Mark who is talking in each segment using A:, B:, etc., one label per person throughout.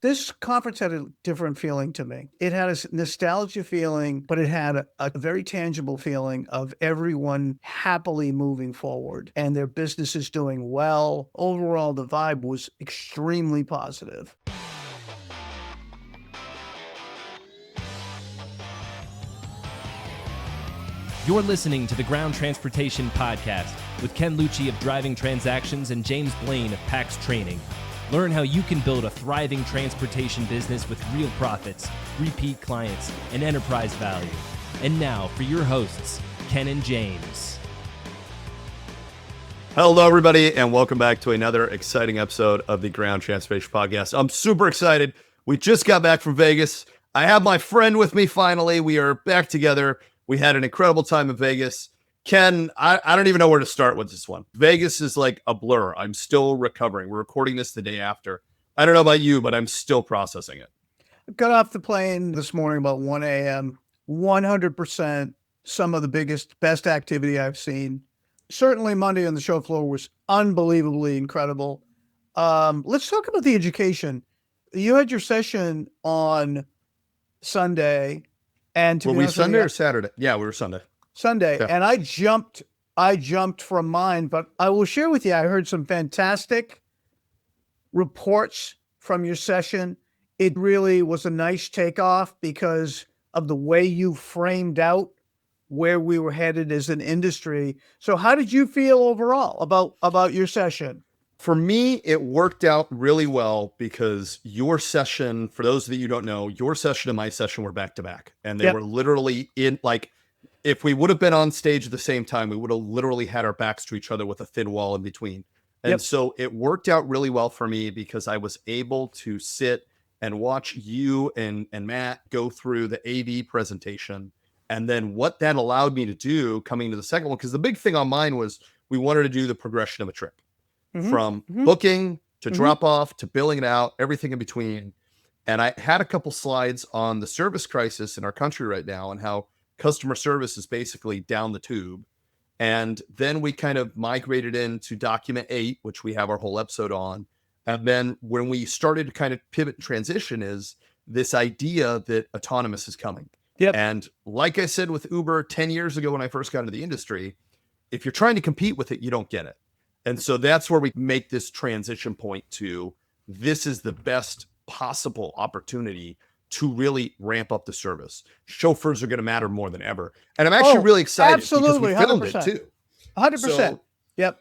A: This conference had a different feeling to me. It had a nostalgia feeling, but it had a very tangible feeling of everyone happily moving forward and their businesses doing well. Overall, the vibe was extremely positive.
B: You're listening to the Ground Transportation Podcast with Ken Lucci of Driving Transactions and James Blain of PAX Training. Learn how you can build a thriving transportation business with real profits, repeat clients, and enterprise value. And now for your hosts, Ken and James.
C: Hello, everybody, and welcome back to another exciting episode of the Ground Transportation Podcast. I'm super excited. We just got back from Vegas. I have my friend with me finally. We are back together. We had an incredible time in Vegas. Ken, I don't even know where to start with this one. Vegas is like a blur. I'm still recovering. We're recording this the day after. I don't know about you, but I'm still processing it.
A: Got off the plane this morning about 1 a.m. 100% some of the best activity I've seen. Certainly Monday on the show floor was unbelievably incredible. Let's talk about the education. You had your session on Sunday. And
C: were we Sunday or Saturday? Yeah, we were Sunday.
A: Yeah. And I jumped from mine, but I will share with you, I heard some fantastic reports from your session. It really was a nice takeoff because of the way you framed out where we were headed as an industry. So how did you feel overall about your session?
C: For me, it worked out really well because your session, for those of you who don't know, your session and my session were back to back. And they were literally in, like, if we would have been on stage at the same time, we would have literally had our backs to each other with a thin wall in between. And so it worked out really well for me because I was able to sit and watch you and Matt go through the AV presentation. And then what that allowed me to do coming to the second one, because the big thing on mine was we wanted to do the progression of a trip. From booking to drop off to billing it out, everything in between. And I had a couple slides on the service crisis in our country right now and how customer service is basically down the tube. And then we kind of migrated into document 8, which we have our whole episode on. And then when we started to kind of pivot and transition is this idea that autonomous is coming. And like I said with Uber 10 years ago when I first got into the industry, if you're trying to compete with it, you don't get it. And so that's where we make this transition point to this is the best possible opportunity to really ramp up the service. Chauffeurs are going to matter more than ever. And I'm actually really excited
A: absolutely,
C: because we filmed
A: 100%.
C: it too.
A: 100%.
C: So,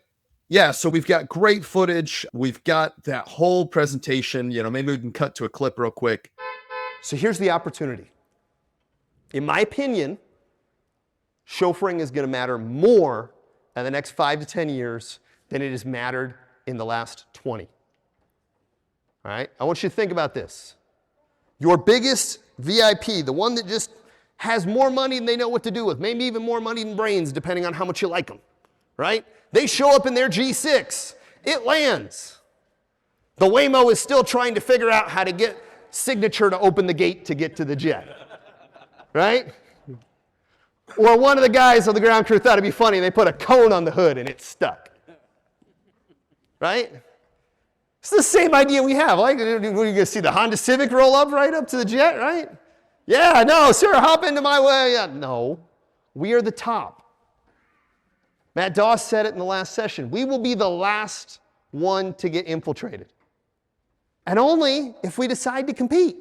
C: yeah, so we've got great footage. We've got that whole presentation. You know, maybe we can cut to a clip real quick.
D: So here's the opportunity. In my opinion, chauffeuring is going to matter more in the next 5 to 10 years than it has mattered in the last 20. All right? I want you to think about this. Your biggest VIP, the one that just has more money than they know what to do with, maybe even more money than brains, depending on how much you like them, right? They show up in their G6. It lands. The Waymo is still trying to figure out how to get signature to open the gate to get to the jet, right? Or one of the guys on the ground crew thought it'd be funny, and they put a cone on the hood and it's stuck. Right? It's the same idea we have. Like, we're going to see the Honda Civic roll up right up to the jet, right? Yeah, no, sir, hop into my way. Yeah, no, we are the top. Matt Doss said it in the last session. We will be the last one to get infiltrated. And only if we decide to compete.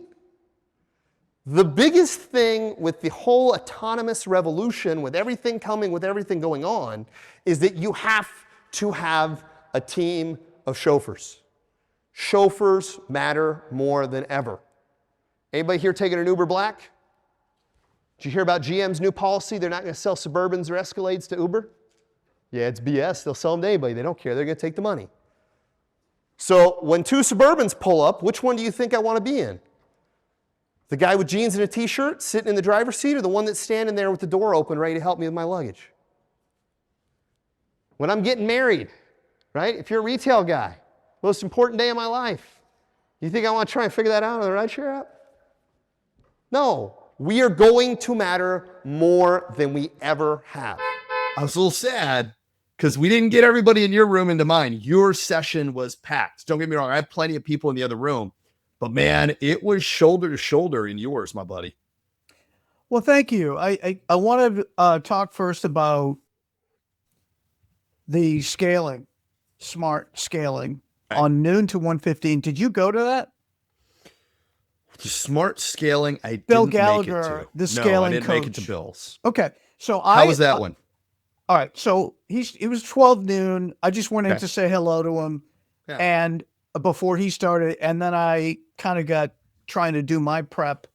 D: The biggest thing with the whole autonomous revolution, with everything coming, with everything going on, is that you have to have a team of chauffeurs. Chauffeurs matter more than ever. Anybody here taking an Uber Black? Did you hear about GM's new policy? They're not going to sell Suburbans or Escalades to Uber? Yeah, it's BS. They'll sell them to anybody. They don't care. They're going to take the money. So when 2 Suburbans pull up, which one do you think I want to be in? The guy with jeans and a t-shirt sitting in the driver's seat, or the one that's standing there with the door open ready to help me with my luggage? When I'm getting married, right? If you're a retail guy, most important day of my life, you think I want to try and figure that out on the rideshare app? No. We are going to matter more than we ever have.
C: I was a little sad because we didn't get everybody in your room into mine. Your session was packed. Don't get me wrong. I have plenty of people in the other room. But man, it was shoulder to shoulder in yours, my buddy.
A: Well, thank you. I want to talk first about the scaling, smart scaling
C: Right.
A: on noon to 1:15. Did you go to that?
C: The smart scaling, I
A: Bill
C: didn't
A: Gallagher,
C: make it to.
A: the
C: No, I
A: scaling
C: didn't make it to
A: coach.
C: Bill's.
A: Okay. So
C: How was that one?
A: All right. So it was 12 noon. I just went in
C: Okay.
A: to say hello to him.
C: Yeah.
A: And before he started, and then I kind of got trying to do my prep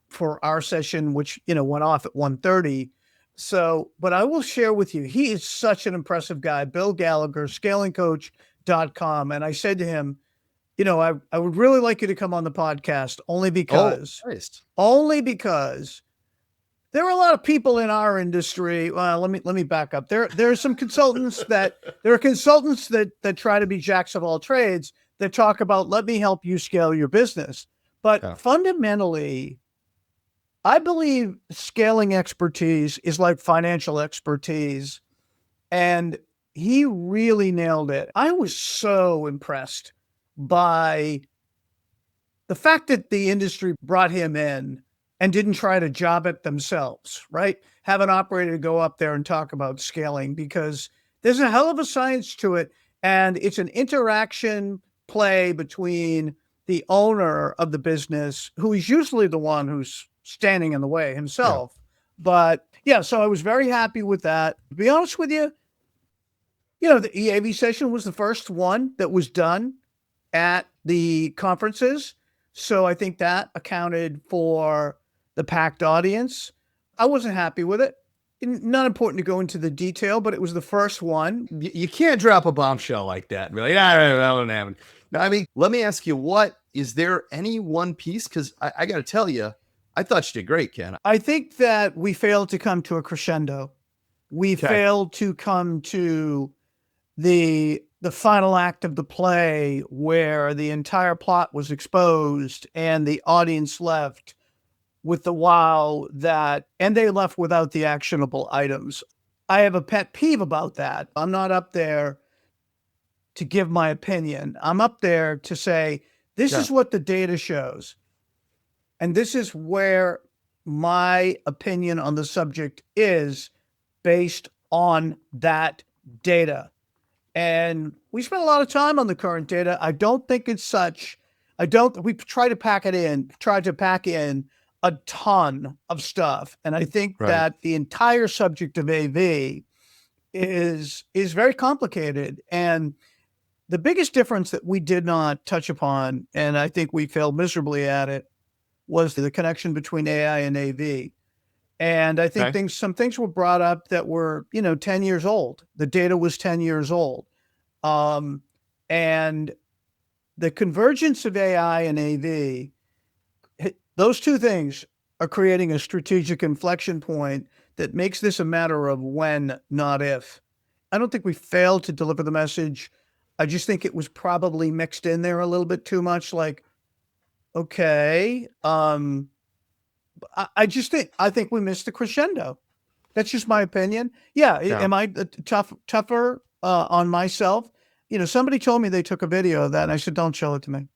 A: for our session, which, went off at 1:30. So, but I will share with you, he is such an impressive guy, Bill Gallagher, scalingcoach.com. And I said to him, I would really like you to come on the podcast only because there are a lot of people in our industry. Well, let me back up. There are some consultants that try to be jacks of all trades that talk about, let me help you scale your business. But fundamentally, I believe scaling expertise is like financial expertise. And he really nailed it. I was so impressed by the fact that the industry brought him in and didn't try to job it themselves, right? Have an operator go up there and talk about scaling, because there's a hell of a science to it. And it's an interaction play between the owner of the business, who is usually the one who's standing in the way himself. Yeah. But yeah, so I was very happy with that. To be honest with you, the EAV session was the first one that was done at the conferences. So I think that accounted for the packed audience. I wasn't happy with it. Not important to go into the detail, but it was the first one.
C: You can't drop a bombshell like that. Really, that wouldn't happen. No, I mean, let me ask you, is there any one piece? Because I got to tell you, I thought you did great, Ken.
A: I think that we failed to come to a crescendo. We failed to come to the final act of the play, where the entire plot was exposed and the audience left with the wow and they left without the actionable items. I have a pet peeve about that. I'm not up there to give my opinion. I'm up there to say, this is what the data shows. And this is where my opinion on the subject is based on that data. And we spent a lot of time on the current data. I don't think it's such. We tried to pack in a ton of stuff. And I think that the entire subject of AV is very complicated. And the biggest difference that we did not touch upon, and I think we failed miserably at it, was the connection between AI and AV. And I think some things were brought up that were, 10 years old. The data was 10 years old. And the convergence of AI and AV, those two things are creating a strategic inflection point that makes this a matter of when, not if. I don't think we failed to deliver the message. I just think it was probably mixed in there a little bit too much. Like, okay, I think we missed the crescendo. That's just my opinion. Yeah. Am I tougher on myself? Somebody told me they took a video of that, and I said, don't show it to me.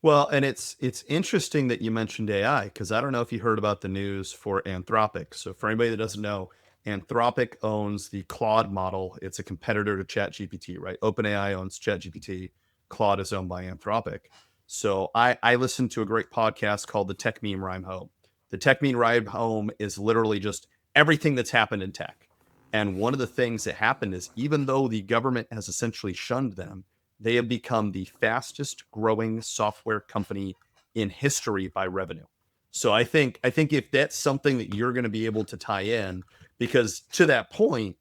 C: Well, and it's interesting that you mentioned AI, because I don't know if you heard about the news for Anthropic. So for anybody that doesn't know, Anthropic owns the Claude model. It's a competitor to ChatGPT, right? OpenAI owns ChatGPT. Claude is owned by Anthropic. So I listened to a great podcast called The Tech Meme Ride Home. The Tech Meme Ride Home is literally just everything that's happened in tech. And one of the things that happened is, even though the government has essentially shunned them, they have become the fastest growing software company in history by revenue. So I think if that's something that you're going to be able to tie in, because to that point,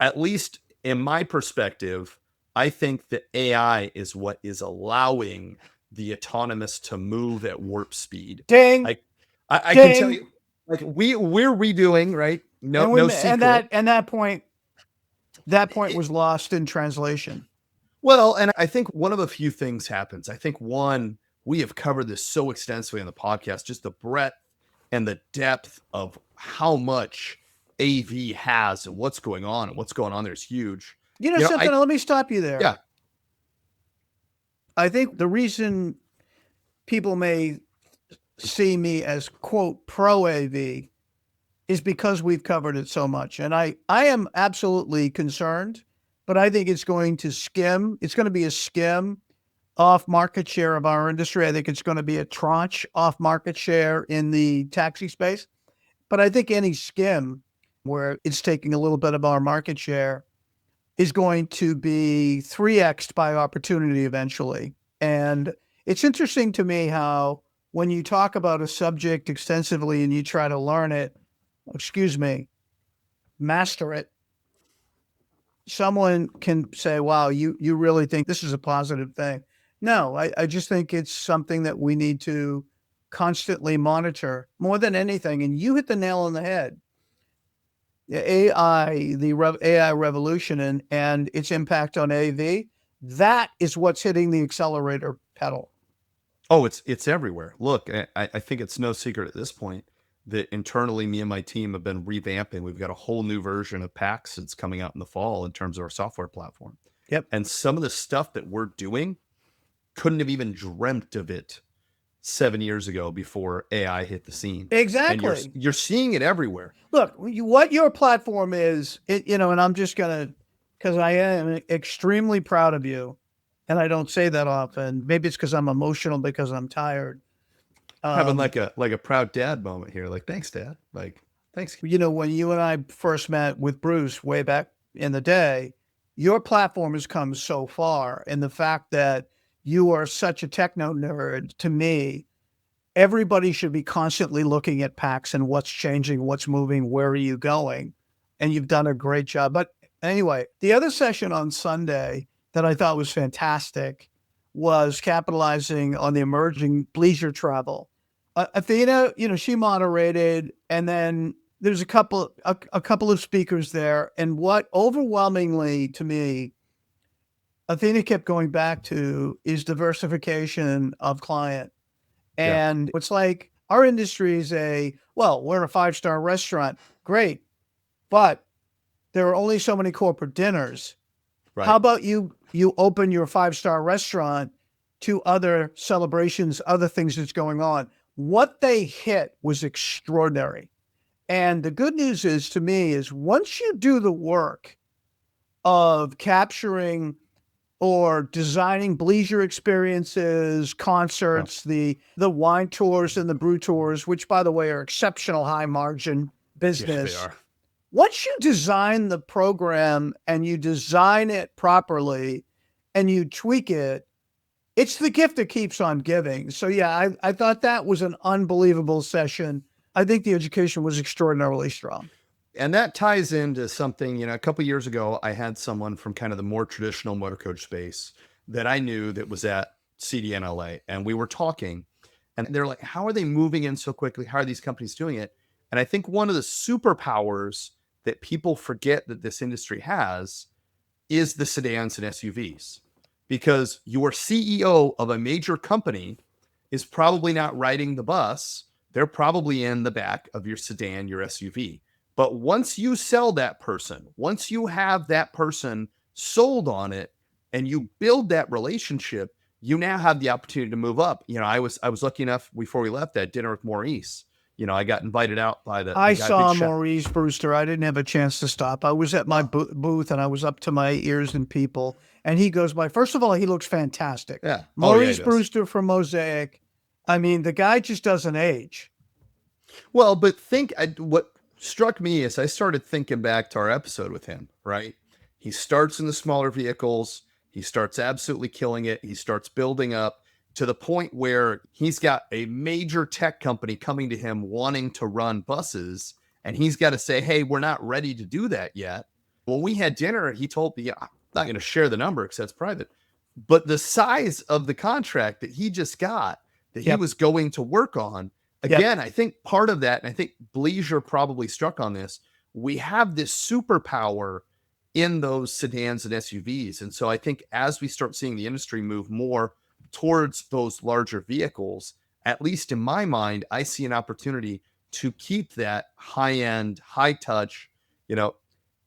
C: at least in my perspective, I think that AI is what is allowing the autonomous to move at warp speed.
A: Ding.
C: I can tell you, like we're redoing, right? No secret.
A: And that point was lost in translation.
C: Well, and I think one of a few things happens. I think one, we have covered this so extensively on the podcast, just the breadth and the depth of how much AV has and what's going on there is huge.
A: Something, let me stop you there.
C: Yeah.
A: I think the reason people may see me as, quote, pro AV is because we've covered it so much. And I am absolutely concerned, but I think it's going to be a skim off market share of our industry. I think it's going to be a tranche off market share in the taxi space. But I think any skim where it's taking a little bit of our market share is going to be 3x'd by opportunity eventually. And it's interesting to me how when you talk about a subject extensively and you try to learn it, master it, someone can say, wow, you really think this is a positive thing. No, I just think it's something that we need to constantly monitor more than anything. And you hit the nail on the head. The AI revolution and its impact on AV, that is what's hitting the accelerator pedal.
C: Oh, it's everywhere. Look, I think it's no secret at this point that internally me and my team have been revamping. We've got a whole new version of PAX that's coming out in the fall in terms of our software platform.
A: Yep.
C: And some of the stuff that we're doing, couldn't have even dreamt of it 7 years ago before AI hit the scene.
A: Exactly.
C: And you're seeing it everywhere.
A: Look, what your platform is, and I'm just going to, because I am extremely proud of you, and I don't say that often. Maybe it's because I'm emotional because I'm tired.
C: Having like a proud dad moment here. Like, thanks, Dad. Like, thanks.
A: When you and I first met with Bruce way back in the day, your platform has come so far. And the fact that you are such a techno nerd, to me, everybody should be constantly looking at PAX and what's changing, what's moving, where are you going? And you've done a great job. But anyway, the other session on Sunday that I thought was fantastic was capitalizing on the emerging leisure travel. Athena, she moderated, and then there's a couple of speakers there. And what overwhelmingly to me, Athena kept going back to is diversification of client. And It's like our industry is we're a 5-star restaurant. Great. But there are only so many corporate dinners. Right. How about you open your 5-star restaurant to other celebrations, other things that's going on? What they hit was extraordinary. And the good news is, to me, is once you do the work of capturing or designing bleisure experiences, concerts, the wine tours and the brew tours, which, by the way, are exceptional high margin business.
C: Yes, they are.
A: Once you design the program and you design it properly and you tweak it, it's the gift that keeps on giving. So yeah, I thought that was an unbelievable session. I think the education was extraordinarily strong.
C: And that ties into something, a couple of years ago, I had someone from kind of the more traditional motorcoach space that I knew that was at NLA, and we were talking, and they're like, how are they moving in so quickly? How are these companies doing it? And I think one of the superpowers that people forget that this industry has is the sedans and SUVs, because your CEO of a major company is probably not riding the bus. They're probably in the back of your sedan, your SUV. But once you sell that person, once you have that person sold on it and you build that relationship, you now have the opportunity to move up. I was lucky enough before we left that dinner with Maurice. I got invited out by
A: I saw Maurice Brewster. I didn't have a chance to stop. I was at my booth and I was up to my ears in people. And he goes by. First of all, he looks fantastic.
C: Yeah.
A: Maurice Brewster from Mosaic. I mean, the guy just doesn't age.
C: Well, but what struck me is I started thinking back to our episode with him, right? He starts in the smaller vehicles. He starts absolutely killing it. He starts building up to the point where he's got a major tech company coming to him wanting to run buses. And he's got to say, hey, we're not ready to do that yet. When we had dinner, he told me, I'm not going to share the number because that's private, but the size of the contract that he just got, that he was going to work on, again, I think part of that, and I think Bleisure probably struck on this, we have this superpower in those sedans and SUVs. And so I think as we start seeing the industry move more towards those larger vehicles, at least in my mind, I see an opportunity to keep that high-end, high-touch,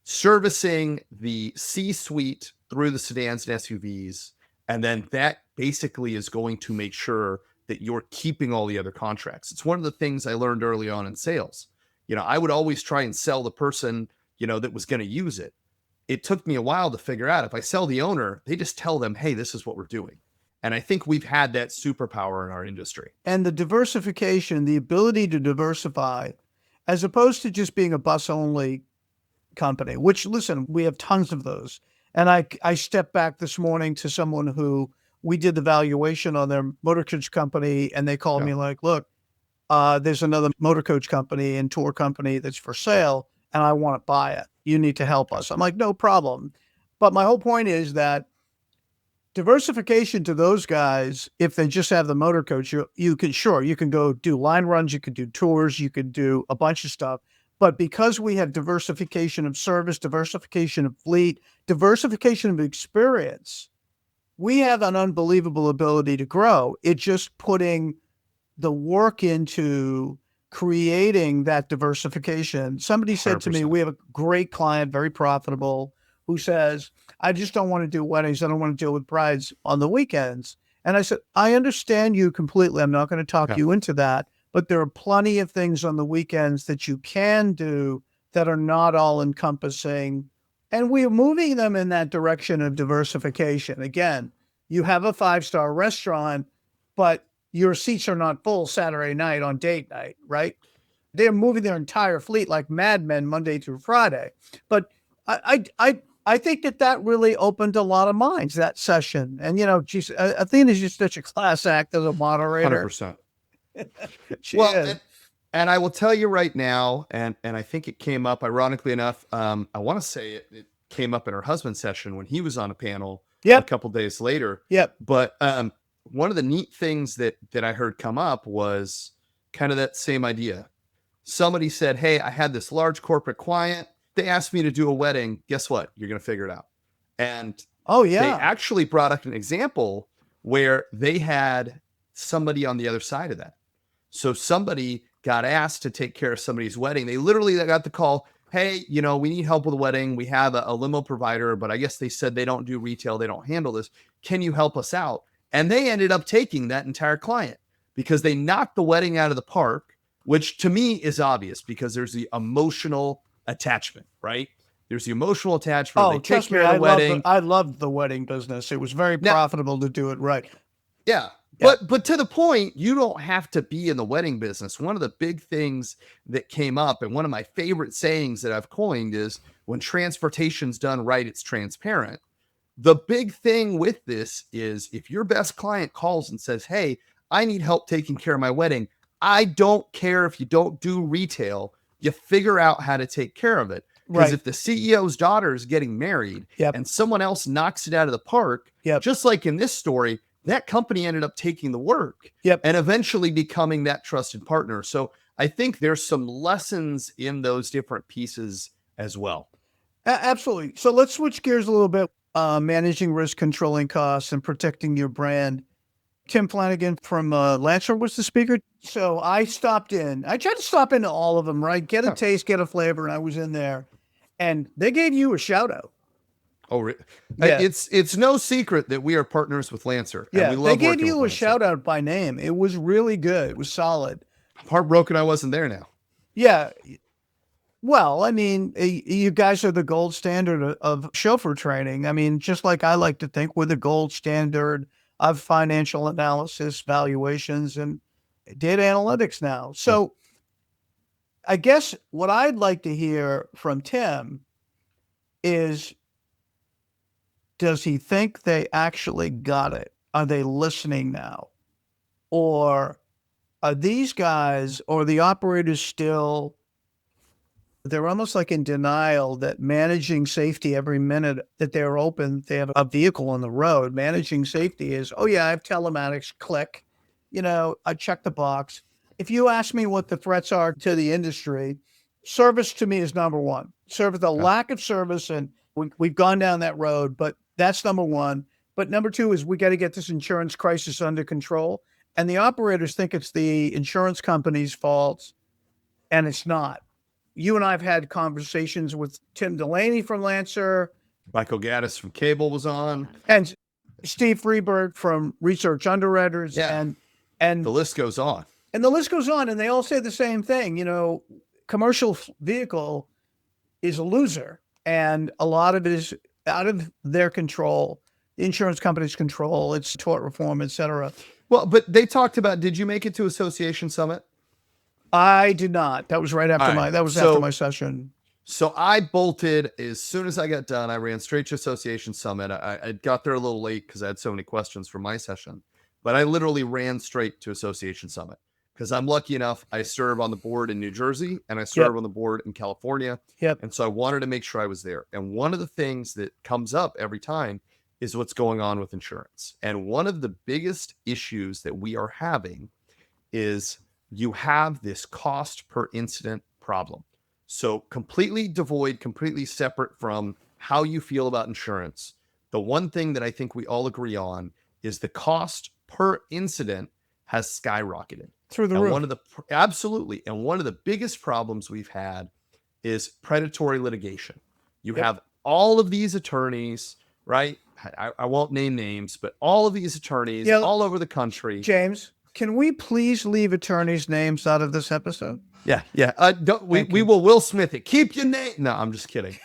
C: servicing the C-suite through the sedans and SUVs. And then that basically is going to make sure that you're keeping all the other contracts. It's one of the things I learned early on in sales. I would always try and sell the person, that was going to use it. It took me a while to figure out if I sell the owner, they just tell them, hey, this is what we're doing. And I think we've had that superpower in our industry.
A: And the diversification, the ability to diversify, as opposed to just being a bus only company, which, listen, we have tons of those. And I stepped back this morning to someone who we did the valuation on their motorcoach company, and they called me like, look, there's another motorcoach company and tour company that's for sale, and I want to buy it. You need to help us. I'm like, no problem. But my whole point is that diversification to those guys, if they just have the motorcoach, you can go do line runs, you could do tours, you could do a bunch of stuff. But because we have diversification of service, diversification of fleet, diversification of experience, we have an unbelievable ability to grow. It's just putting the work into creating that diversification. Somebody said
C: 100%.
A: to me, we have a great client, very profitable, who says, I just don't want to do weddings. I don't want to deal with brides on the weekends. And I said, I understand you completely. I'm not going to talk you into that, but there are plenty of things on the weekends that you can do that are not all encompassing. And we're moving them in that direction of diversification. Again, you have a 5-star restaurant, but your seats are not full Saturday night on date night, right? They're moving their entire fleet like madmen Monday through Friday. But I think that really opened a lot of minds, that session. And, geez, Athena's just such a class act as a moderator.
C: 100%.
A: She
C: Well,
A: is.
C: and I will tell you right now, and I think it came up, ironically enough, I want to say it came up in her husband's session when he was on a panel a couple days later. But one of the neat things that I heard come up was kind of that same idea. Somebody said, hey, I had this large corporate client. They asked me to do a wedding. Guess what? You're going to figure it out. And they actually brought up an example where they had somebody on the other side of that. So somebody got asked to take care of somebody's wedding. They literally got the call, hey, we need help with a wedding. We have a limo provider, but I guess they said they don't do retail. They don't handle this. Can you help us out? And they ended up taking that entire client because they knocked the wedding out of the park, which to me is obvious because there's the emotional attachment, right? There's the emotional attachment.
A: Oh,
C: they
A: trust
C: take care
A: me,
C: of the wedding.
A: I loved the wedding business. It was very profitable to do it right.
C: Yeah. But to the point, you don't have to be in the wedding business. One of the big things that came up, and one of my favorite sayings that I've coined is when transportation's done right, it's transparent. The big thing with this is if your best client calls and says, hey, I need help taking care of my wedding. I don't care if you don't do retail, you figure out how to take care of it. Because if the CEO's daughter is getting married and someone else knocks it out of the park, just like in this story, that company ended up taking the work and eventually becoming that trusted partner. So I think there's some lessons in those different pieces as well.
A: Absolutely. So let's switch gears a little bit. Managing risk, controlling costs, and protecting your brand. Tim Flanagan from Lancer was the speaker. So I stopped in. I tried to stop into all of them, right? Get a taste, get a flavor, and I was in there. And they gave you a shout out.
C: Oh, really? Yeah. It's no secret that we are partners with Lancer.
A: Yeah,
C: and we
A: they
C: love
A: gave you a shout out by name. It was really good. It was solid.
C: I'm heartbroken I wasn't there now.
A: Yeah. Well, I mean, you guys are the gold standard of chauffeur training. I mean, just like I like to think we're the gold standard of financial analysis, valuations, and data analytics now. So I guess what I'd like to hear from Tim is, does he think they actually got it? Are they listening now? Or are these guys or the operators still, they're almost like in denial that managing safety every minute that they're open, they have a vehicle on the road. Managing safety is, oh yeah, I have telematics, click. I check the box. If you ask me what the threats are to the industry, service to me is number one. The lack of service, and we've gone down that road, but that's number one. But number two is we got to get this insurance crisis under control. And the operators think it's the insurance company's fault, and it's not. You and I have had conversations with Tim Delaney from Lancer.
C: Michael Gaddis from Cable was on.
A: And Steve Freeberg from Research Underwriters.
C: Yeah.
A: And
C: the list goes on.
A: And the list goes on, and they all say the same thing. You know, commercial vehicle is a loser, and a lot of it is out of their control, the insurance company's control, it's tort reform, et cetera.
C: Well, but they talked about, did you make it to Association Summit?
A: I did not. That was right after after my session.
C: So I bolted as soon as I got done. I ran straight to Association Summit. I got there a little late because I had so many questions for my session, but I literally ran straight to Association Summit because I'm lucky enough. I serve on the board in New Jersey and I serve on the board in California. And so I wanted to make sure I was there. And one of the things that comes up every time is what's going on with insurance. And one of the biggest issues that we are having is you have this cost per incident problem. So completely devoid, completely separate from how you feel about insurance. The one thing that I think we all agree on is the cost per incident has skyrocketed
A: through the roof.
C: Absolutely. And one of the biggest problems we've had is predatory litigation. You have all of these attorneys, right? I won't name names, but all of these attorneys all over the country.
A: James, can we please leave attorneys' names out of this episode?
C: Yeah. We will Will Smith it. Keep your name. No, I'm just kidding.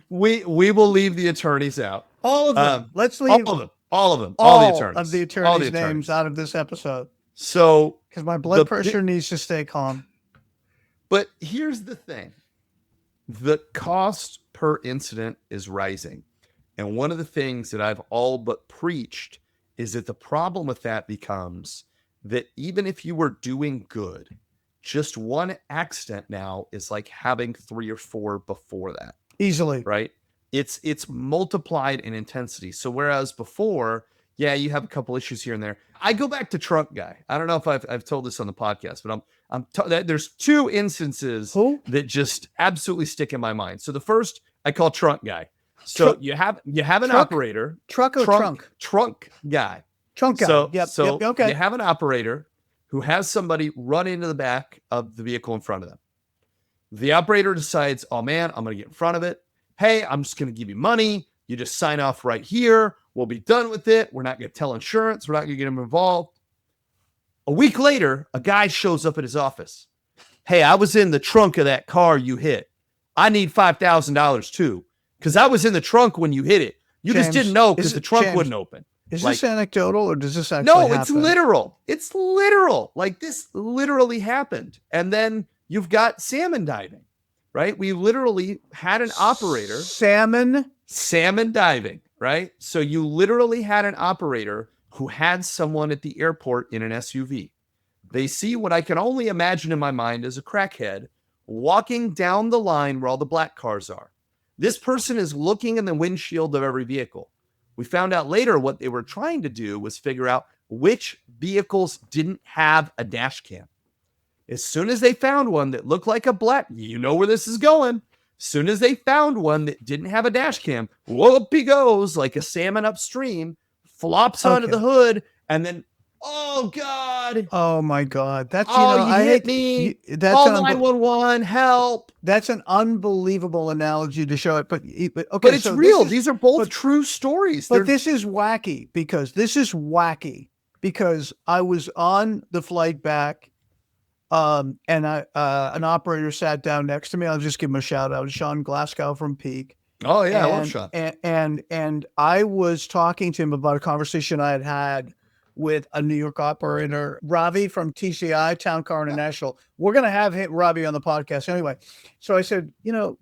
C: We will leave the attorneys out.
A: All of them. Let's leave
C: all of them.
A: All
C: the attorneys.
A: of the attorneys' names out of this episode.
C: So,
A: because my blood pressure needs to stay calm.
C: But here's the thing: the cost per incident is rising, and one of the things that I've all but preached is that the problem with that becomes that even if you were doing good, just one accident now is like having 3 or 4 before that.
A: Easily.
C: Right? It's multiplied in intensity. So whereas before, you have a couple issues here and there. I go back to Trunk Guy. I don't know if I've told this on the podcast, but there's 2 instances that just absolutely stick in my mind. So the first I call Trunk Guy. So you have an operator.
A: Trunk guy.
C: Trunk guy.
A: So okay.
C: You have an operator who has somebody run into the back of the vehicle in front of them. The operator decides, oh man, I'm going to get in front of it. Hey, I'm just going to give you money. You just sign off right here. We'll be done with it. We're not going to tell insurance. We're not going to get them involved. A week later, a guy shows up at his office. Hey, I was in the trunk of that car you hit. I need $5,000 too, because I was in the trunk when you hit it. You just didn't know because the trunk wouldn't open.
A: Is this anecdotal or does this actually happen?
C: No, it's literal. It's literal. Like this literally happened. And then you've got salmon diving, right? We literally had an operator. Salmon diving, right? So you literally had an operator who had someone at the airport in an SUV. They see what I can only imagine in my mind as a crackhead walking down the line where all the black cars are. This person is looking in the windshield of every vehicle. We found out later what they were trying to do was figure out which vehicles didn't have a dash cam. As soon as they found one that looked like a black, you know where this is going. As soon as they found one that didn't have a dash cam, whoop he goes like a salmon upstream, flops onto the hood, and then, oh God.
A: Oh my God. That's,
C: I hit me. That's call 911, help.
A: That's an unbelievable analogy to show it. But okay,
C: but it's real. These are both true stories.
A: But this is wacky because I was on the flight back. And an operator sat down next to me. I'll just give him a shout out. Sean Glasgow from Peak.
C: Oh yeah, I love Sean.
A: And I was talking to him about a conversation I had with a New York operator, Ravi from TCI, Town Car International. We're going to have Ravi on the podcast anyway. So I said,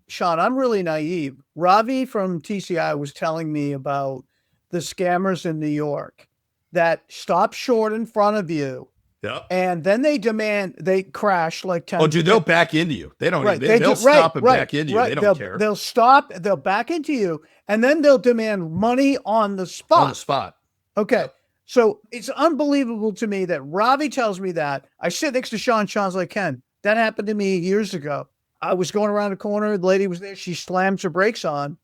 A: Sean, I'm really naive. Ravi from TCI was telling me about the scammers in New York that stop short in front of you.
C: Yeah.
A: And then they crash like 10.
C: Oh, dude, they'll back into you. They don't they'll stop and back into you. They don't care.
A: They'll stop, they'll back into you, and then they'll demand money on the spot.
C: On the spot.
A: Okay.
C: Yep.
A: So it's unbelievable to me that Ravi tells me that. I sit next to Sean. Sean's like, Ken, that happened to me years ago. I was going around the corner. The lady was there. She slams her brakes on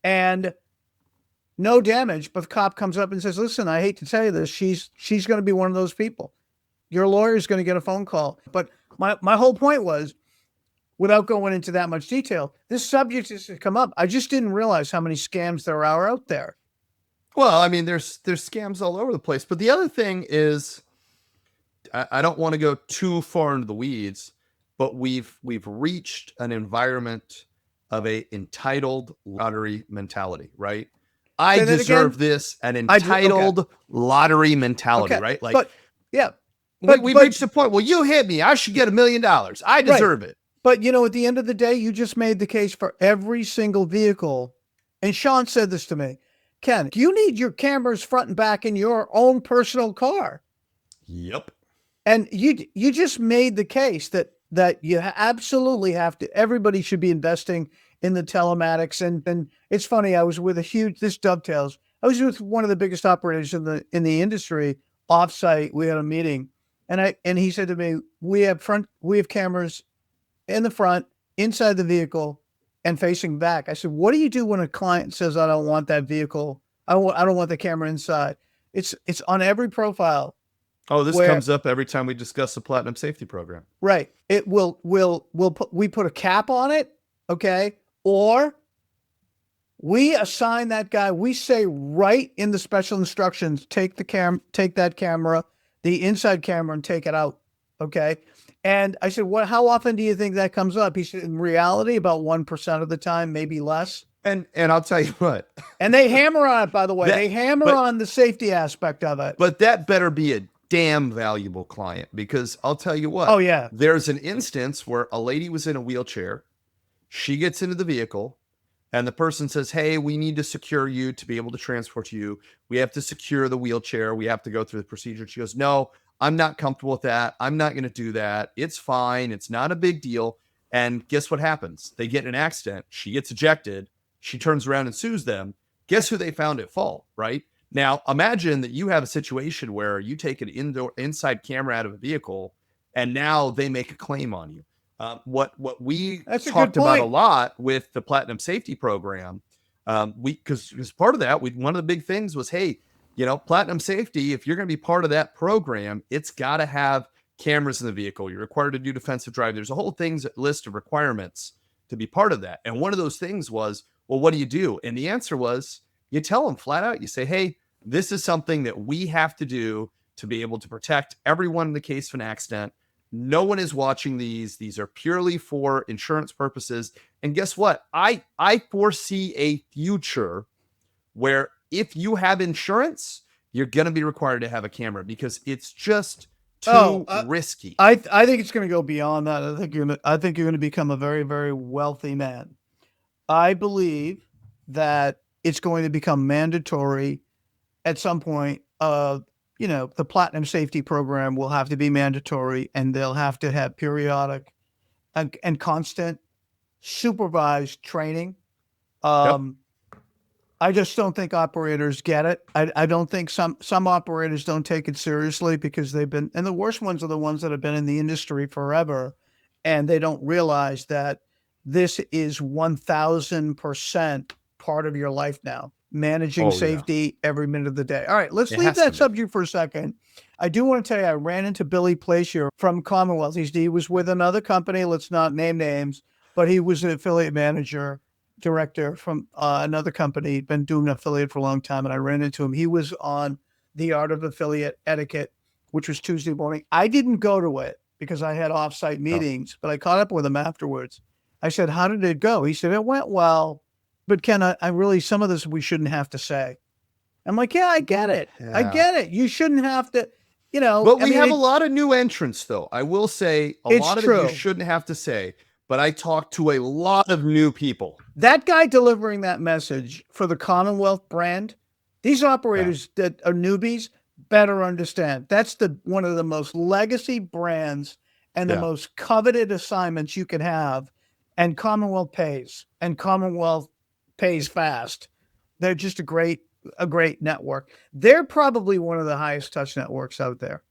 A: and no damage. But the cop comes up and says, listen, I hate to tell you this. She's going to be one of those people. Your lawyer is going to get a phone call. But my whole point was, without going into that much detail, this subject has come up. I just didn't realize how many scams there are out there.
C: Well, I mean, there's scams all over the place. But the other thing is, I don't want to go too far into the weeds, but we've reached an environment of a entitled lottery mentality, right? I
A: Say that
C: deserve
A: again?
C: this, an
A: I do. Okay.
C: entitled lottery mentality,
A: Okay.
C: right? Like
A: But yeah,
C: we've
A: but
C: reached the point. Well, you hit me, I should get $1 million. I deserve it.
A: But you know, at the end of the day, you just made the case for every single vehicle. And Sean said this to me, Ken, you need your cameras front and back in your own personal car.
C: Yep.
A: And you just made the case that you absolutely have to. Everybody should be investing in the telematics. And it's funny. I was with this dovetails. I was with one of the biggest operators in the industry offsite. We had a meeting, and he said to me, we have cameras in the front, inside the vehicle, and facing back. I said, what do you do when a client says, I don't want that vehicle? I don't want the camera inside. It's on every profile.
C: Oh, this comes up every time we discuss the Platinum Safety Program.
A: Right. It we put a cap on it, okay? Or we assign that guy, we say right in the special instructions, take that camera, the inside camera, and take it out. Okay. And I said, how often do you think that comes up? He said, in reality, about 1% of the time, maybe less.
C: And I'll tell you what.
A: And they hammer on it, by the way. They hammer on the safety aspect of it.
C: But that better be a damn valuable client, because I'll tell you what.
A: Oh, yeah.
C: There's an instance where a lady was in a wheelchair. She gets into the vehicle and the person says, hey, we need to secure you to be able to transport you. We have to secure the wheelchair. We have to go through the procedure. She goes, no, I'm not comfortable with that. I'm not going to do that. It's fine. It's not a big deal. And guess what happens? They get in an accident. She gets ejected. She turns around and sues them. Guess who they found at fault, right? Now, imagine that you have a situation where you take an inside camera out of a vehicle and now they make a claim on you. What we talked about a lot with the Platinum Safety Program, because part of that, one of the big things was, hey, Platinum Safety, if you're going to be part of that program, it's got to have cameras in the vehicle. You're required to do defensive drive. There's a whole list of requirements to be part of that. And one of those things was, well, what do you do? And the answer was, you tell them flat out, you say, hey, this is something that we have to do to be able to protect everyone in the case of an accident. No one is watching these. These are purely for insurance purposes. And guess what? I foresee a future where if you have insurance, you're going to be required to have a camera because it's just too risky.
A: I think it's going to go beyond that. I think you're going to become a very, very wealthy man. I believe that it's going to become mandatory at some point. The Platinum Safety Program will have to be mandatory, and they'll have to have periodic and constant supervised training.
C: Yep.
A: I just don't think operators get it. I don't think some operators don't take it seriously because they've been, and the worst ones are the ones that have been in the industry forever, and they don't realize that this is 1000% part of your life now. Managing safety every minute of the day. All right, let's leave that subject for a second. I do want to tell you, I ran into Billy Placier from Commonwealth. He was with another company. Let's not name names, but he was an affiliate director from another company. He'd been doing affiliate for a long time, and I ran into him. He was on the Art of Affiliate Etiquette, which was Tuesday morning. I didn't go to it because I had offsite meetings, but I caught up with him afterwards. I said, how did it go? He said, it went well. But Ken, I really, some of this we shouldn't have to say. I'm like, yeah, I get it. Yeah. I get it. You shouldn't have to,
C: But we have a lot of new entrants, though. I will say a lot of it you shouldn't have to say. But I talked to a lot of new people.
A: That guy delivering that message for the Commonwealth brand, these operators that are newbies better understand. That's one of the most legacy brands and the most coveted assignments you can have. And Commonwealth pays. And Commonwealth pays fast. They're just a great network. They're probably one of the highest touch networks out there.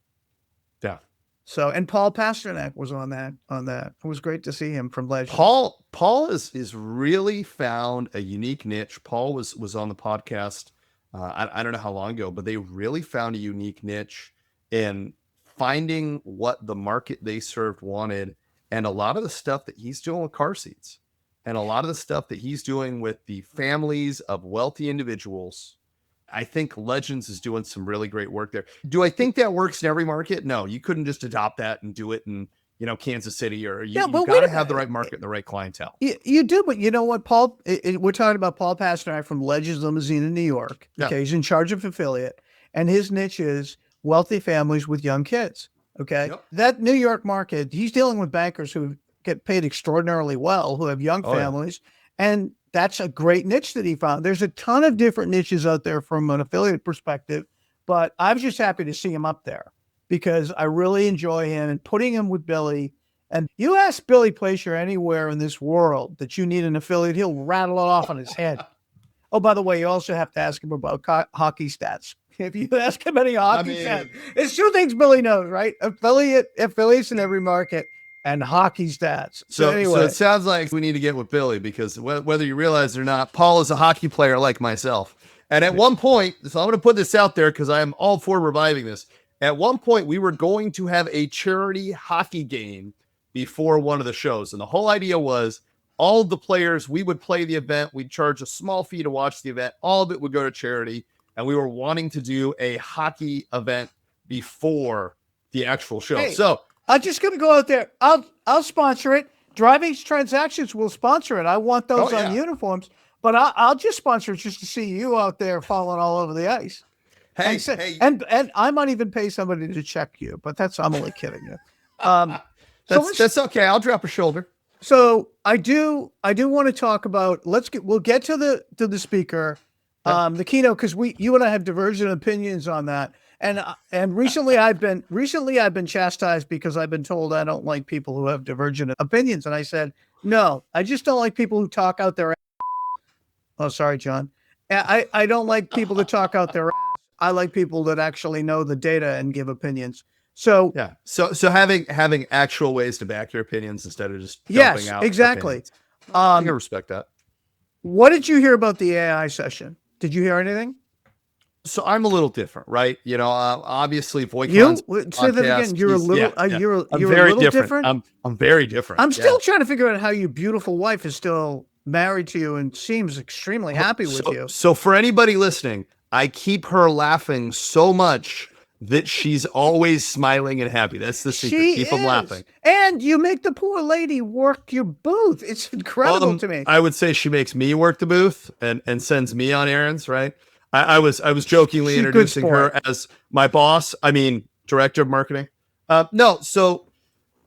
C: Yeah.
A: So, and Paul Pasternak was on that. It was great to see him from last year.
C: Paul is really found a unique niche. Paul was on the podcast. I don't know how long ago, but they really found a unique niche in finding what the market they served wanted. And a lot of the stuff that he's doing with car seats and a lot of the stuff that he's doing with the families of wealthy individuals I think Legends is doing some really great work there. Do I think that works in every market? No, you couldn't just adopt that and do it in, Kansas City, or you got to have the right market and the right clientele.
A: You do, but you know what, Paul? We're talking about Paul Pasternak from Legends Limousine in New York. Okay, he's in charge of affiliate, and his niche is wealthy families with young kids. Okay, that New York market, he's dealing with bankers who get paid extraordinarily well, who have young families, and that's a great niche that he found. There's a ton of different niches out there from an affiliate perspective, but I was just happy to see him up there because I really enjoy him, and putting him with Billy. And you ask Billy Placer anywhere in this world that you need an affiliate, he'll rattle it off on his head. Oh, by the way, you also have to ask him about hockey stats. If you ask him any hockey stats, it's two things Billy knows, right? Affiliates in every market, and hockey stats.
C: So
A: anyway,
C: it sounds like we need to get with Billy, because whether you realize it or not, Paul is a hockey player like myself. And at one point, so I'm going to put this out there because I am all for reviving this. At one point, we were going to have a charity hockey game before one of the shows. And the whole idea was all of the players, we would play the event. We'd charge a small fee to watch the event. All of it would go to charity. And we were wanting to do a hockey event before the actual show.
A: Hey,
C: so
A: I'm just going to go out there. I'll sponsor it. Driving Transactions will sponsor it. I want those on uniforms, but I'll just sponsor it just to see you out there falling all over the ice. And I might even pay somebody to check you, but I'm only kidding you.
C: That's okay. I'll drop a shoulder.
A: So I do want to talk about, we'll get to the speaker, the keynote, because you and I have divergent opinions on that. And recently I've been chastised because I've been told I don't like people who have divergent opinions. And I said, no, I just don't like people who talk out their ass. Oh, sorry, John. I don't like people that talk out their ass. I like people that actually know the data and give opinions. So
C: yeah. So having actual ways to back your opinions instead of just jumping out.
A: Exactly.
C: I can respect that.
A: What did you hear about the AI session? Did you hear anything?
C: So I'm a little different, right? Obviously, Voicon's
A: say that again. You're a little. You're
C: very
A: a little different.
C: I'm very different.
A: I'm still trying to figure out how your beautiful wife is still married to you and seems extremely happy with you.
C: So for anybody listening, I keep her laughing so much that she's always smiling and happy. That's the secret. Keep them laughing.
A: And you make the poor lady work your booth. It's incredible to me.
C: I would say she makes me work the booth and sends me on errands, right? I was jokingly introducing her as my boss. I mean, director of marketing. No, so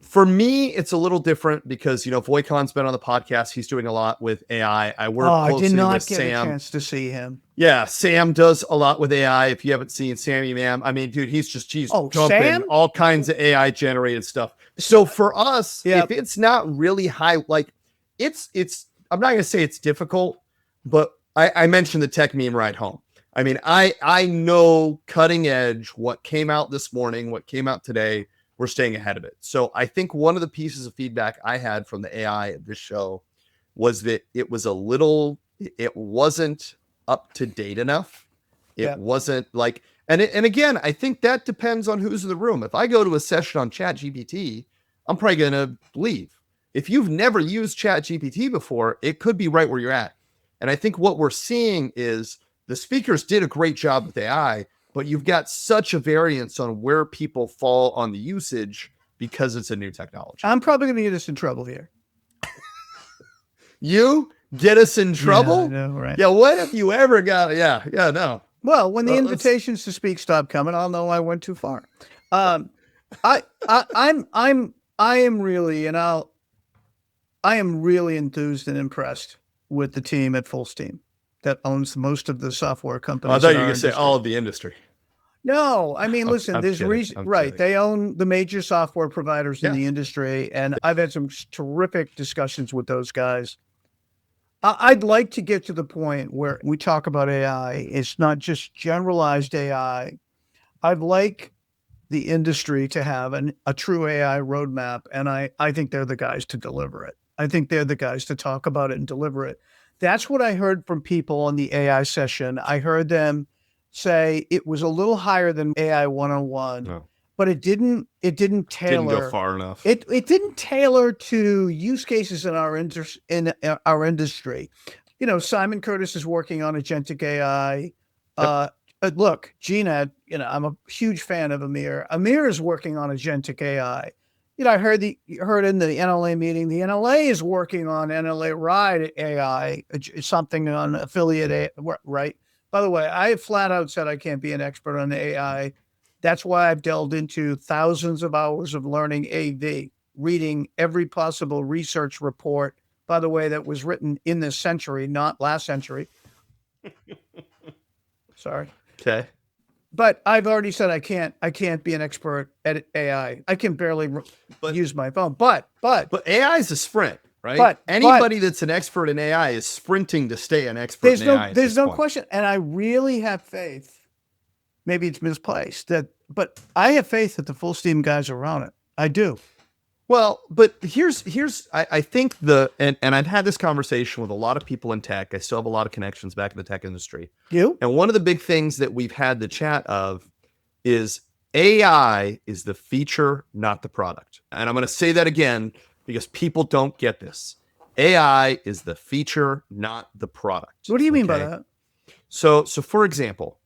C: for me, it's a little different because, Voicon's been on the podcast. He's doing a lot with AI. I work closely with Sam.
A: I did not get a chance to see him.
C: Yeah, Sam does a lot with AI. If you haven't seen Sammy, man, I mean, dude, he's jumping
A: Sam?
C: all kinds of AI generated stuff. So for us, if it's not really high, like it's, I'm not going to say it's difficult, but I mentioned the tech meme ride home. I mean, I know cutting edge, what came out this morning, what came out today, we're staying ahead of it. So I think one of the pieces of feedback I had from the AI at this show was that it wasn't up to date enough. It wasn't like, and again, I think that depends on who's in the room. If I go to a session on ChatGPT, I'm probably going to leave. If you've never used ChatGPT before, it could be right where you're at. And I think what we're seeing is the speakers did a great job with AI, but you've got such a variance on where people fall on the usage because it's a new technology.
A: I'm probably going to get us in trouble here.
C: You get us in trouble?
A: Yeah, I know, right?
C: Yeah, what have you ever got? Yeah, no.
A: Well, when the invitations to speak stop coming, I'll know I went too far. I am really enthused and impressed with the team at Full Steam that owns most of the software companies.
C: I thought you were going to say all of the industry.
A: No, I mean, listen, there's reason, right?
C: Kidding.
A: They own the major software providers in the industry, and I've had some terrific discussions with those guys. I'd like to get to the point where we talk about AI. It's not just generalized AI. I'd like the industry to have a true AI roadmap, and I think they're the guys to deliver it. I think they're the guys to talk about it and deliver it. That's what I heard from people on the AI session. I heard them say it was a little higher than AI 101, but it didn't tailor.
C: Didn't go far enough.
A: It didn't tailor to use cases in our industry. Simon Curtis is working on agentic AI. Look, Gina, I'm a huge fan of Amir. Amir is working on agentic AI. I heard in the NLA meeting, the NLA is working on NLA Ride AI, something on affiliate AI, right? By the way, I flat out said I can't be an expert on AI. That's why I've delved into thousands of hours of learning AV, reading every possible research report, by the way, that was written in this century, not last century. Sorry.
C: Okay.
A: But I've already said I can't be an expert at AI. I can barely use my phone. But
C: AI is a sprint, right?
A: But
C: anybody that's an expert in AI is sprinting to stay an expert in AI.
A: There's no question. And I really have faith. Maybe it's misplaced but I have faith that the full steam guys are on it. I do.
C: Well, but here's I think and I've had this conversation with a lot of people in tech. I still have a lot of connections back in the tech industry. And one of the big things that we've had the chat of is AI is the feature, not the product. And I'm going to say that again because people don't get this. AI is the feature, not the product.
A: What do you mean by that?
C: So for example,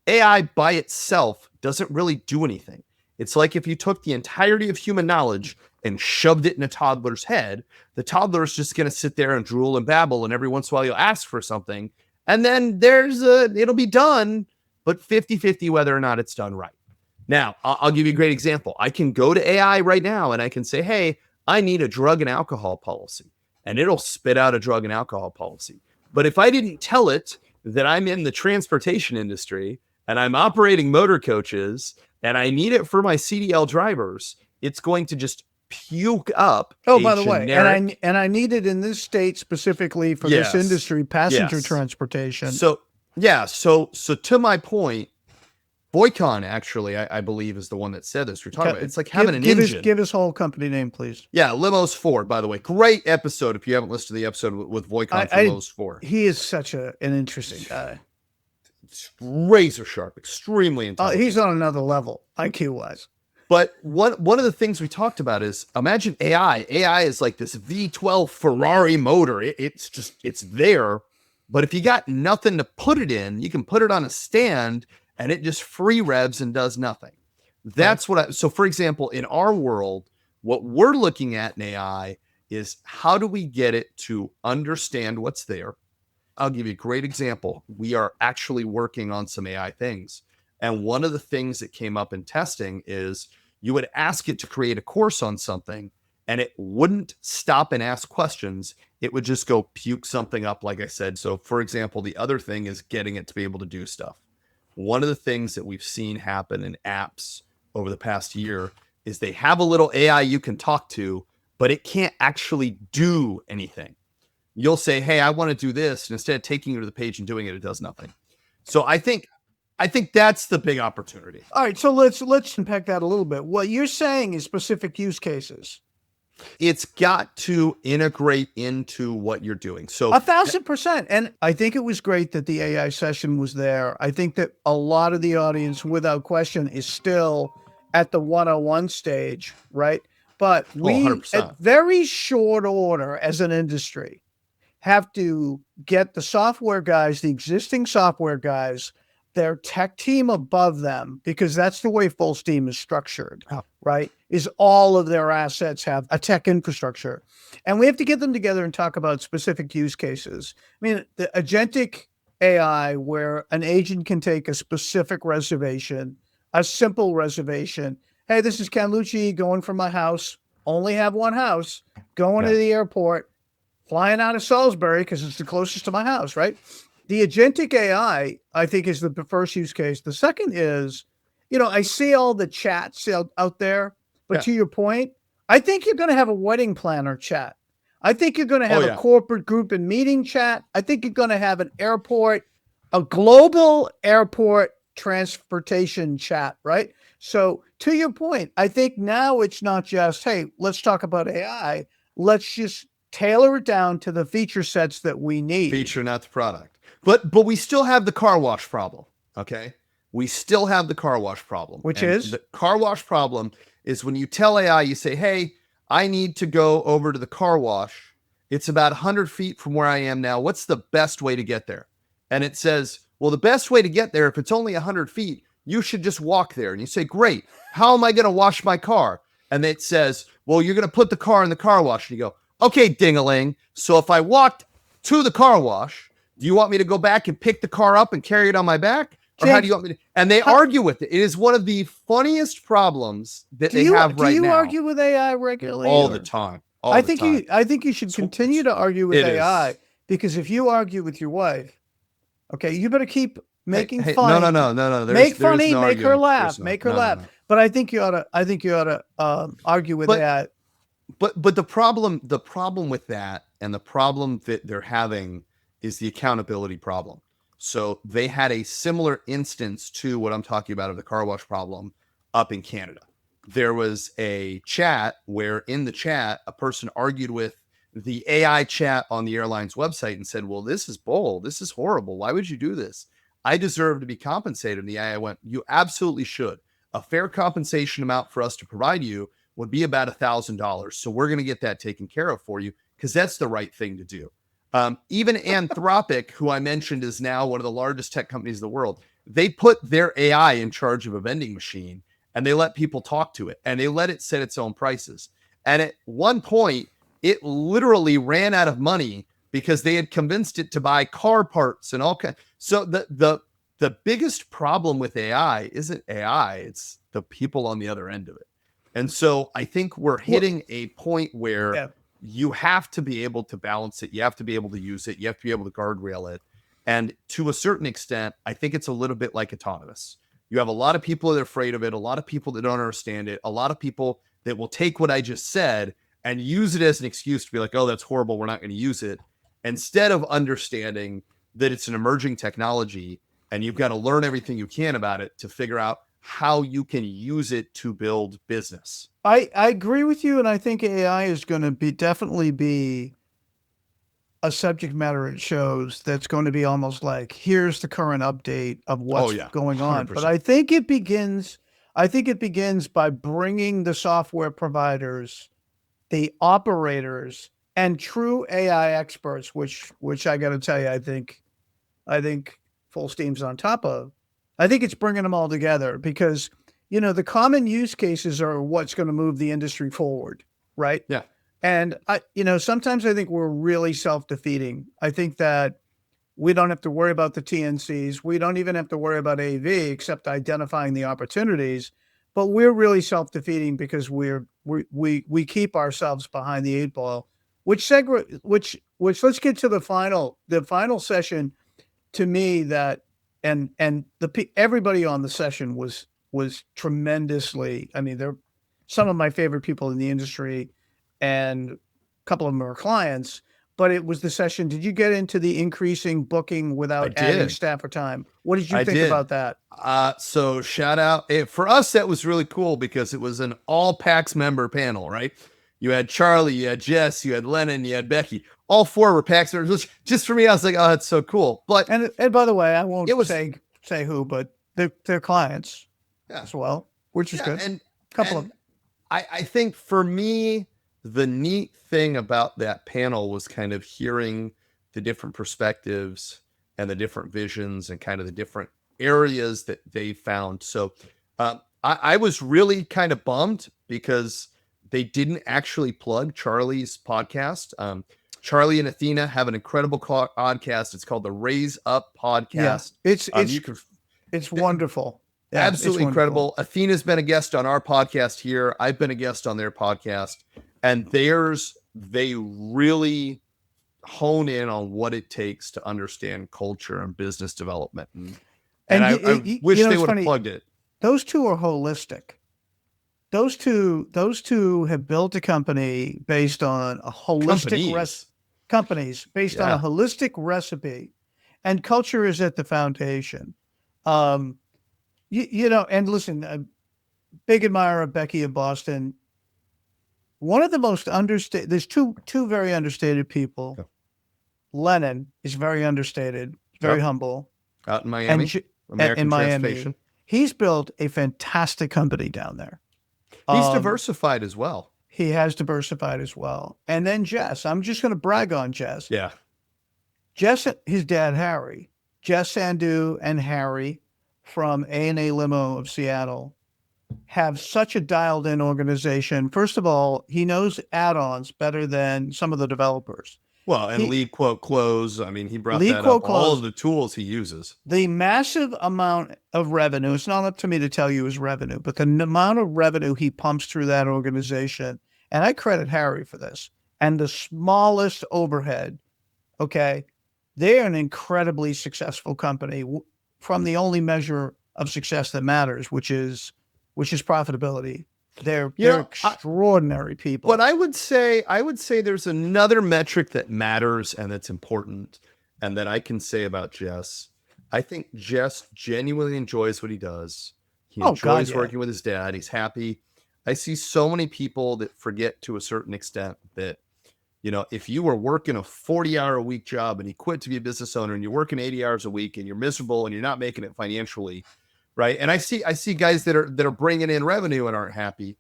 C: AI by itself doesn't really do anything. It's like if you took the entirety of human knowledge and shoved it in a toddler's head, the toddler is just going to sit there and drool and babble. And every once in a while you'll ask for something. And then it'll be done, but 50-50 whether or not it's done right. Now, I'll give you a great example. I can go to AI right now and I can say, hey, I need a drug and alcohol policy. And it'll spit out a drug and alcohol policy. But if I didn't tell it that I'm in the transportation industry and I'm operating motor coaches and I need it for my CDL drivers, it's going to just puke up.
A: By the way, and I need it in this state specifically for this industry, passenger transportation.
C: So to my point, Boycon actually, I believe, is the one that said this. We're talking about it's like having an engine.
A: Give his whole company name, please.
C: Yeah, Limos Ford. By the way, great episode. If you haven't listened to the episode with Boycon from Limos Ford,
A: he is such an interesting guy.
C: It's razor sharp, extremely intelligent.
A: He's on another level, IQ wise.
C: But one of the things we talked about is imagine AI. AI is like this V12 Ferrari motor. It's there, but if you got nothing to put it in, you can put it on a stand and it just free revs and does nothing. That's so for example, in our world, what we're looking at in AI is how do we get it to understand what's there? I'll give you a great example. We are actually working on some AI things. And one of the things that came up in testing is you would ask it to create a course on something and it wouldn't stop and ask questions. It would just go puke something up, like I said. So for example, the other thing is getting it to be able to do stuff. One of the things that we've seen happen in apps over the past year is they have a little AI you can talk to, but it can't actually do anything. You'll say, hey, I want to do this. And instead of taking you to the page and doing it, it does nothing. So I think that's the big opportunity.
A: All right. So let's unpack that a little bit. What you're saying is specific use cases.
C: It's got to integrate into what you're doing. So
A: 1,000%. And I think it was great that the AI session was there. I think that a lot of the audience, without question, is still at the 101 stage, right? But we, at very short order as an industry, have to get the software guys, the existing software guys, their tech team above them, because that's the way full steam is structured, right? Is all of their assets have a tech infrastructure. And we have to get them together and talk about specific use cases. I mean, the agentic AI, where an agent can take a specific reservation, a simple reservation. Hey, this is Ken Lucci going from my house, only have one house, going to the airport, flying out of Salisbury because it's the closest to my house, right? The agentic AI, I think, is the first use case. The second is, I see all the chats out there, but to your point, I think you're going to have a wedding planner chat. I think you're going to have a corporate group and meeting chat. I think you're going to have a global airport transportation chat, right? So to your point, I think now it's not just, hey, let's talk about AI. Let's just tailor it down to the feature sets that we need.
C: Feature, not the product. But we still have the car wash problem, okay? We still have the car wash problem.
A: Which is?
C: The car wash problem is when you tell AI, you say, hey, I need to go over to the car wash. It's about 100 feet from where I am now. What's the best way to get there? And it says, well, the best way to get there, if it's only 100 feet, you should just walk there. And you say, great, how am I going to wash my car? And it says, well, you're going to put the car in the car wash. And you go, okay, ding-a-ling. So if I walked to the car wash, do you want me to go back and pick the car up and carry it on my back? Or how do you want me to? And they argue with it. It is one of the funniest problems that they have right now.
A: Do you argue with AI regularly?
C: All the time.
A: I think you should continue to argue with AI, because if you argue with your wife, okay, you better keep making fun.
C: No.
A: Make funny, make her laugh, make her laugh. But I think you ought to argue with AI.
C: But the problem with that, and the problem that they're having, is the accountability problem. So they had a similar instance to what I'm talking about of the car wash problem up in Canada. There was a chat where in the chat, a person argued with the AI chat on the airline's website and said, well, this is bull. This is horrible. Why would you do this? I deserve to be compensated. And the AI went, you absolutely should. A fair compensation amount for us to provide you would be about $1,000. So we're going to get that taken care of for you, because that's the right thing to do. Even Anthropic, who I mentioned is now one of the largest tech companies in the world, they put their AI in charge of a vending machine, and they let people talk to it, and they let it set its own prices. And at one point, it literally ran out of money because they had convinced it to buy car parts and all kinds. So the biggest problem with AI isn't AI, it's the people on the other end of it. And so I think we're hitting a point where you have to be able to balance it. You have to be able to use it. You have to be able to guardrail it. And to a certain extent, I think it's a little bit like autonomous. You have a lot of people that are afraid of it, a lot of people that don't understand it, a lot of people that will take what I just said and use it as an excuse to be like, oh, that's horrible, we're not going to use it, instead of understanding that it's an emerging technology and you've got to learn everything you can about it to figure out how you can use it to build business.
A: I agree with you, and I think AI is going to definitely be a subject matter at shows that's going to be almost like, here's the current update of what's going on. 100%. But I think it begins by bringing the software providers, the operators, and true AI experts, which I got to tell you, I think full steam's on top of. I think it's bringing them all together, because, the common use cases are what's going to move the industry forward, right?
C: Yeah.
A: And sometimes I think we're really self-defeating. I think that we don't have to worry about the TNCs. We don't even have to worry about AV, except identifying the opportunities. But we're really self-defeating because we keep ourselves behind the eight ball. Which let's get to the final session. To me, that and everybody on the session was tremendously. I mean, they're some of my favorite people in the industry, and a couple of them are clients. But it was the session. Did you get into the increasing booking without adding staff or time? What did you think about that?
C: So shout out for us. That was really cool because it was an all PAX member panel, right? You had Charlie, you had Jess, you had Lennon, you had Becky. All four were PAX members. Just for me, I was like, oh, that's so cool. But
A: and by the way, I won't say who, but they're clients as well, which is good.
C: And
A: a couple of them.
C: I think for me, the neat thing about that panel was kind of hearing the different perspectives and the different visions and kind of the different areas that they found. So I was really kind of bummed because they didn't actually plug Charlie's podcast. Charlie and Athena have an incredible podcast. It's called the Raise Up Podcast.
A: Yeah, it's wonderful. Yeah,
C: absolutely incredible. Athena's been a guest on our podcast here. I've been a guest on their podcast. And they really hone in on what it takes to understand culture and business development. And I wish they would have plugged it.
A: Those two are holistic. Those two have built a company based on a holistic companies based on a holistic recipe, and culture is at the foundation. And listen, a big admirer of Becky in Boston. One of the most understated, there's two very understated people. Yeah. Lennon is very understated, very humble.
C: Out in Miami,
A: in Miami. He's built a fantastic company down there.
C: He's diversified as well.
A: He has diversified as well. And then Jess, I'm just going to brag on Jess.
C: Yeah.
A: Jess, his dad, Harry, Jess Sandu and Harry from A&A Limo of Seattle have such a dialed in organization. First of all, he knows add-ons better than some of the developers.
C: Well, and lead quote close. I mean, he brought
A: Lead
C: that
A: quote
C: up. All
A: close.
C: of the tools he uses.
A: The massive amount of revenue, it's not up to me to tell you his revenue, but the amount of revenue he pumps through that organization, and I credit Harry for this, and the smallest overhead, okay, they're an incredibly successful company from the only measure of success that matters, which is profitability. They're extraordinary people.
C: But I would say there's another metric that matters and that's important, and that I can say about Jess. I think Jess genuinely enjoys what he does. He enjoys working with his dad. He's happy. I see so many people that forget to a certain extent that, you know, if you were working a 40-hour-a-week job and you quit to be a business owner and you're working 80 hours a week and you're miserable and you're not making it financially, right? And I see guys that are bringing in revenue and aren't happy.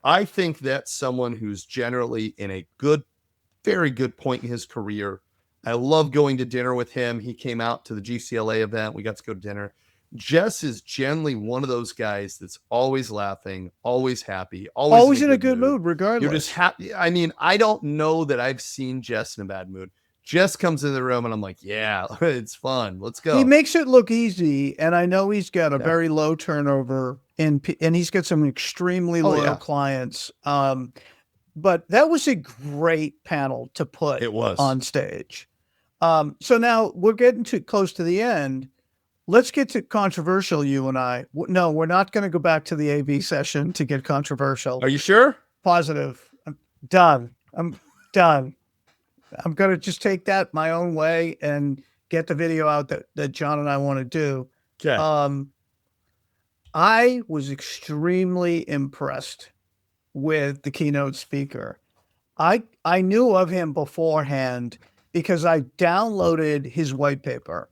C: I think that's someone who's generally in a very good point in his career. I love going to dinner with him. He came out to the GCLA event. We got to go to dinner. Jess is generally one of those guys that's always laughing, always happy, always
A: in a good mood, regardless.
C: You're just happy. I mean, I don't know that I've seen Jess in a bad mood. Jess comes into the room and I'm like, yeah, it's fun. Let's go.
A: He makes it look easy. And I know he's got a very low turnover and he's got some extremely loyal clients. But that was a great panel to put on stage. So now we're getting close to the end. Let's get to controversial, you and I. No, we're not going to go back to the AV session to get controversial.
C: Are you sure?
A: Positive. I'm done. I'm done. I'm going to just take that my own way and get the video out that John and I want to do.
C: Okay.
A: I was extremely impressed with the keynote speaker. I knew of him beforehand because I downloaded his white paper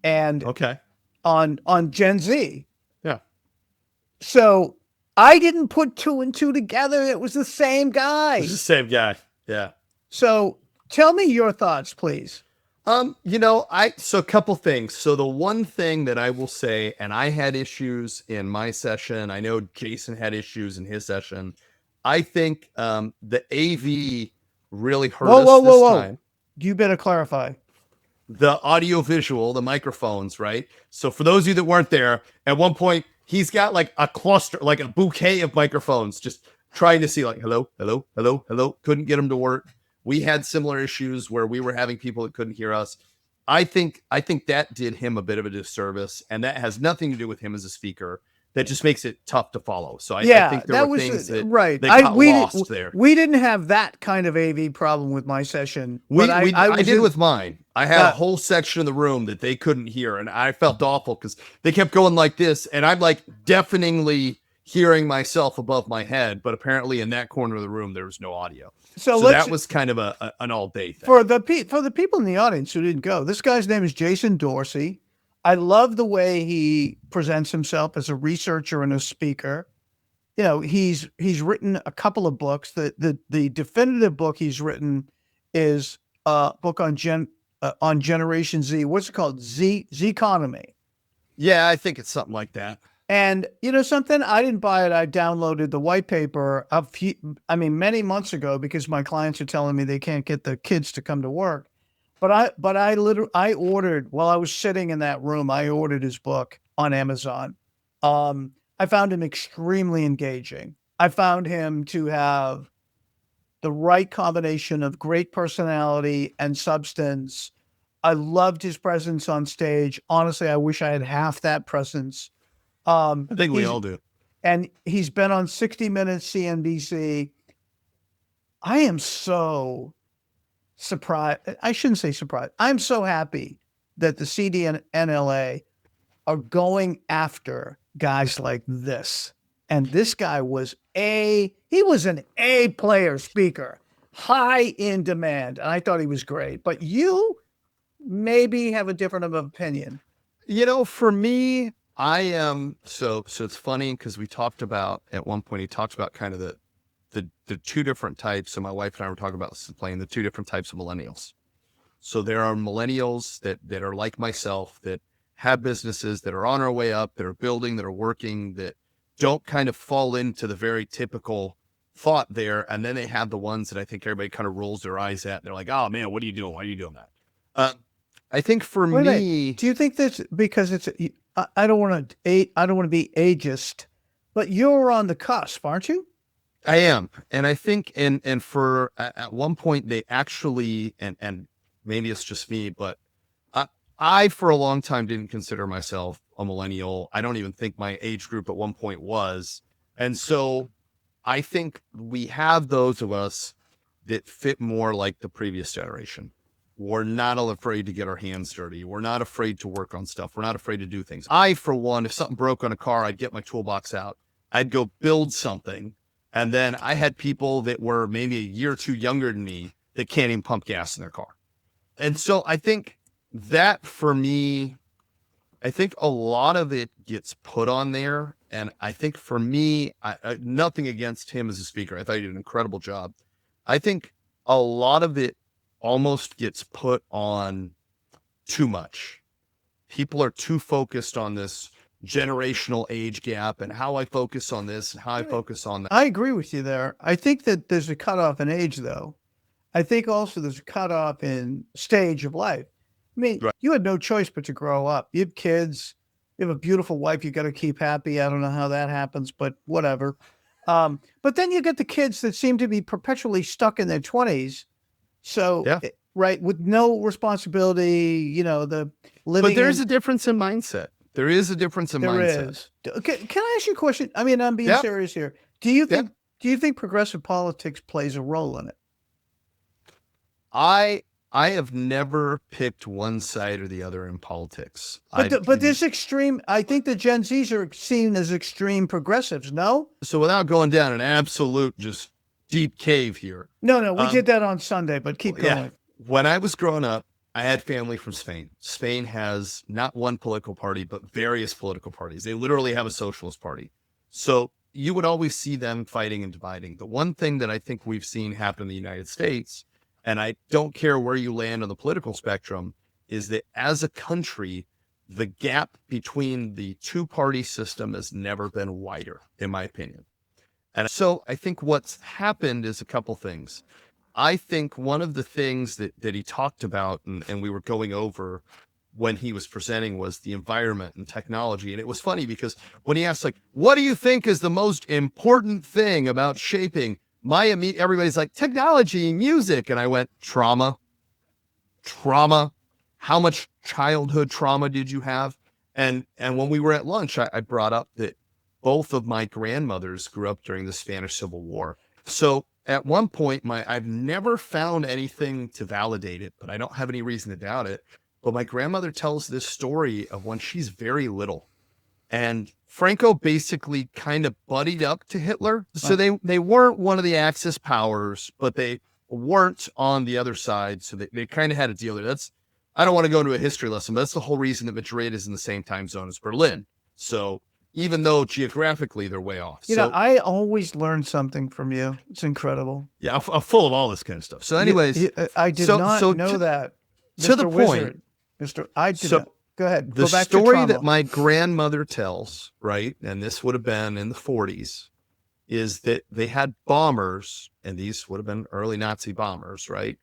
A: and on Gen Z.
C: Yeah.
A: So I didn't put two and two together. It was the same guy.
C: It's the same guy. Yeah.
A: So tell me your thoughts, please.
C: So a couple things. So the one thing that I will say, and I had issues in my session, I know Jason had issues in his session. I think the AV really hurt us this time.
A: You better clarify.
C: The audio visual, the microphones, right? So for those of you that weren't there, at one point, he's got like a cluster, like a bouquet of microphones, just trying to see like, hello, hello, hello, hello. Couldn't get them to work. We had similar issues where we were having people that couldn't hear us. I think that did him a bit of a disservice, and that has nothing to do with him as a speaker. That just makes it tough to follow. So I think there were things that got lost there.
A: We didn't have that kind of AV problem with my session.
C: I did with mine. I had a whole section of the room that they couldn't hear, and I felt awful because they kept going like this, and I'm like deafeningly hearing myself above my head, but apparently in that corner of the room there was no audio. So that was kind of an all-day thing.
A: For the people in the audience who didn't go, this guy's name is Jason Dorsey. I love the way he presents himself as a researcher and a speaker. You know, he's written a couple of books. The definitive book he's written is a book on Generation Z. What's it called? Z-economy.
C: Yeah, I think it's something like that.
A: And you know something? I didn't buy it. I downloaded the white paper many months ago because my clients are telling me they can't get the kids to come to work. But I ordered, while I was sitting in that room, I ordered his book on Amazon. I found him extremely engaging. I found him to have the right combination of great personality and substance. I loved his presence on stage. Honestly, I wish I had half that presence.
C: I think we all do.
A: And he's been on 60 Minutes CNBC. I am so surprised. I shouldn't say surprised. I'm so happy that the CD and NLA are going after guys like this. And this guy was an A player speaker, high in demand. And I thought he was great. But you maybe have a different of opinion.
C: You know, for me, I am so it's funny because we talked about at one point, he talked about kind of the two different types. So my wife and I were talking about playing the two different types of millennials. So there are millennials that are like myself, that have businesses, that are on our way up, that are building, that are working, that don't kind of fall into the very typical thought there. And then they have the ones that I think everybody kind of rolls their eyes at. They're like, oh man, what are you doing? Why are you doing that? I think for
A: Wait a
C: me,
A: minute. Do you think that's because it's? I don't want to. I don't want to be ageist, but you're on the cusp, aren't you?
C: I am. And I think, and for at one point they actually, and maybe it's just me, but I for a long time didn't consider myself a millennial. I don't even think my age group at one point was. And so I think we have those of us that fit more like the previous generation. We're not afraid to get our hands dirty. We're not afraid to work on stuff. We're not afraid to do things. I, for one, if something broke on a car, I'd get my toolbox out. I'd go build something. And then I had people that were maybe a year or two younger than me that can't even pump gas in their car. And so I think that for me, I think a lot of it gets put on there. And I think for me, nothing against him as a speaker. I thought he did an incredible job. I think a lot of it almost gets put on too much. People are too focused on this generational age gap and how I focus on this and how I focus on that.
A: I agree with you there. I think that there's a cutoff in age, though. I think also there's a cutoff in stage of life. I mean,
C: Right.
A: you had no choice but to grow up. You have kids. You have a beautiful wife you got to keep happy. I don't know how that happens, but whatever. But then you get the kids that seem to be perpetually stuck in their 20s. So,
C: Yeah.
A: right, with no responsibility, the living.
C: But there's a difference in mindset. There is a difference in mindset.
A: There is. Can I ask you a question? I mean, I'm being
C: Yeah.
A: serious here. Do you think progressive politics plays a role in it?
C: I have never picked one side or the other in politics.
A: But this extreme, I think the Gen Zs are seen as extreme progressives, no?
C: So without going down an absolute just deep cave here.
A: No, we did that on Sunday, but keep going.
C: Yeah. When I was growing up, I had family from Spain. Spain has not one political party, but various political parties. They literally have a socialist party. So you would always see them fighting and dividing. The one thing that I think we've seen happen in the United States, and I don't care where you land on the political spectrum, is that as a country, the gap between the two-party system has never been wider, in my opinion. And so I think what's happened is a couple things. I think one of the things that he talked about and we were going over when he was presenting was the environment and technology. And it was funny because when he asked, like, what do you think is the most important thing about shaping everybody's like technology, music. And I went, trauma. How much childhood trauma did you have? And when we were at lunch, I brought up that both of my grandmothers grew up during the Spanish Civil War. So at one point, I've never found anything to validate it, but I don't have any reason to doubt it. But my grandmother tells this story of when she's very little. And Franco basically kind of buddied up to Hitler. So they weren't one of the Axis powers, but they weren't on the other side. So they kind of had a deal there. I don't want to go into a history lesson, but that's the whole reason that Madrid is in the same time zone as Berlin. So even though geographically they're way off.
A: I always learn something from you. It's incredible.
C: Yeah, I'm full of all this kind of stuff. So anyways.
A: I did not know that.
C: To the point.
A: Go ahead.
C: The story that my grandmother tells, right, and this would have been in the 40s, is that they had bombers, and these would have been early Nazi bombers, right?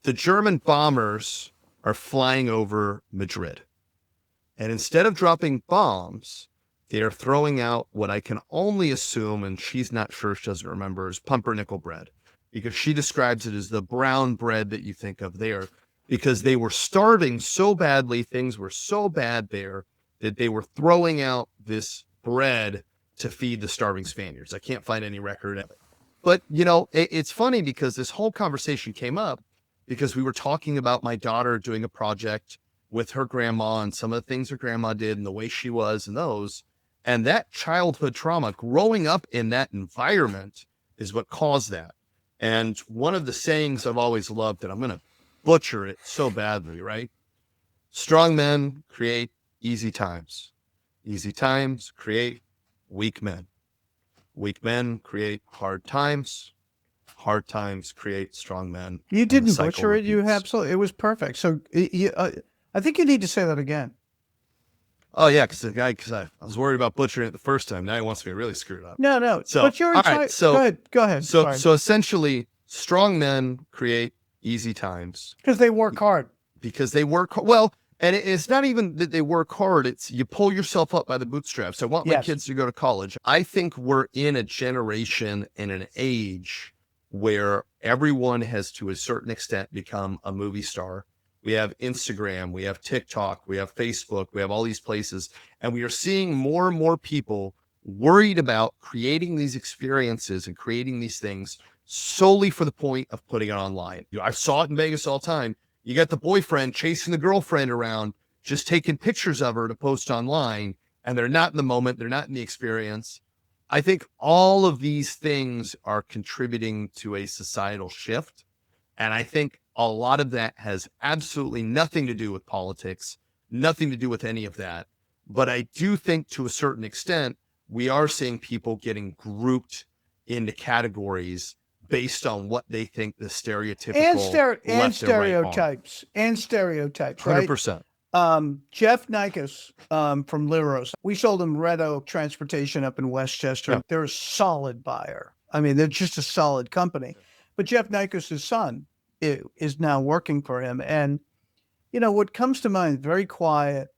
C: The German bombers are flying over Madrid. And instead of dropping bombs, they are throwing out what I can only assume, and she's not sure, she doesn't remember, is pumpernickel bread. Because she describes it as the brown bread that you think of there. Because they were starving so badly, things were so bad there, that they were throwing out this bread to feed the starving Spaniards. I can't find any record of it. But, it's funny because this whole conversation came up because we were talking about my daughter doing a project with her grandma and some of the things her grandma did and the way she was and those. And that childhood trauma, growing up in that environment, is what caused that. And one of the sayings I've always loved, and I'm going to butcher it so badly, right? Strong men create easy times. Easy times create weak men. Weak men create hard times. hard times create strong men.
A: You
C: and the
A: didn't
C: cycle
A: butcher it. You
C: repeats.
A: absolutely, it was perfect. So I think you need to say that again.
C: Oh yeah, because I was worried about butchering it the first time. Now he wants me to really screw it up.
A: No.
C: So,
A: But you're
C: all right, so
A: Go ahead.
C: so essentially, strong men create easy times
A: Because they work hard.
C: because they work well. And it's not even that they work hard. It's you pull yourself up by the bootstraps. I want my
A: Yes.
C: kids to go to college. I think we're in a generation and an age where everyone has, to a certain extent, become a movie star. We have Instagram, we have TikTok, we have Facebook, we have all these places. And we are seeing more and more people worried about creating these experiences and creating these things solely for the point of putting it online. I saw it in Vegas all the time. You got the boyfriend chasing the girlfriend around, just taking pictures of her to post online, and they're not in the moment, they're not in the experience. I think all of these things are contributing to a societal shift. And I think a lot of that has absolutely nothing to do with politics, nothing to do with any of that. But I do think to a certain extent, we are seeing people getting grouped into categories based on what they think the stereotypical
A: And
C: left and right are.
A: stereotypes, right?
C: 100%.
A: Jeff Nikas from Liros. We sold him Red Oak Transportation up in Westchester.
C: Yeah.
A: They're a solid buyer. I mean, they're just a solid company. But Jeff Nikas' son is now working for him. And, you know, what comes to mind, very quiet,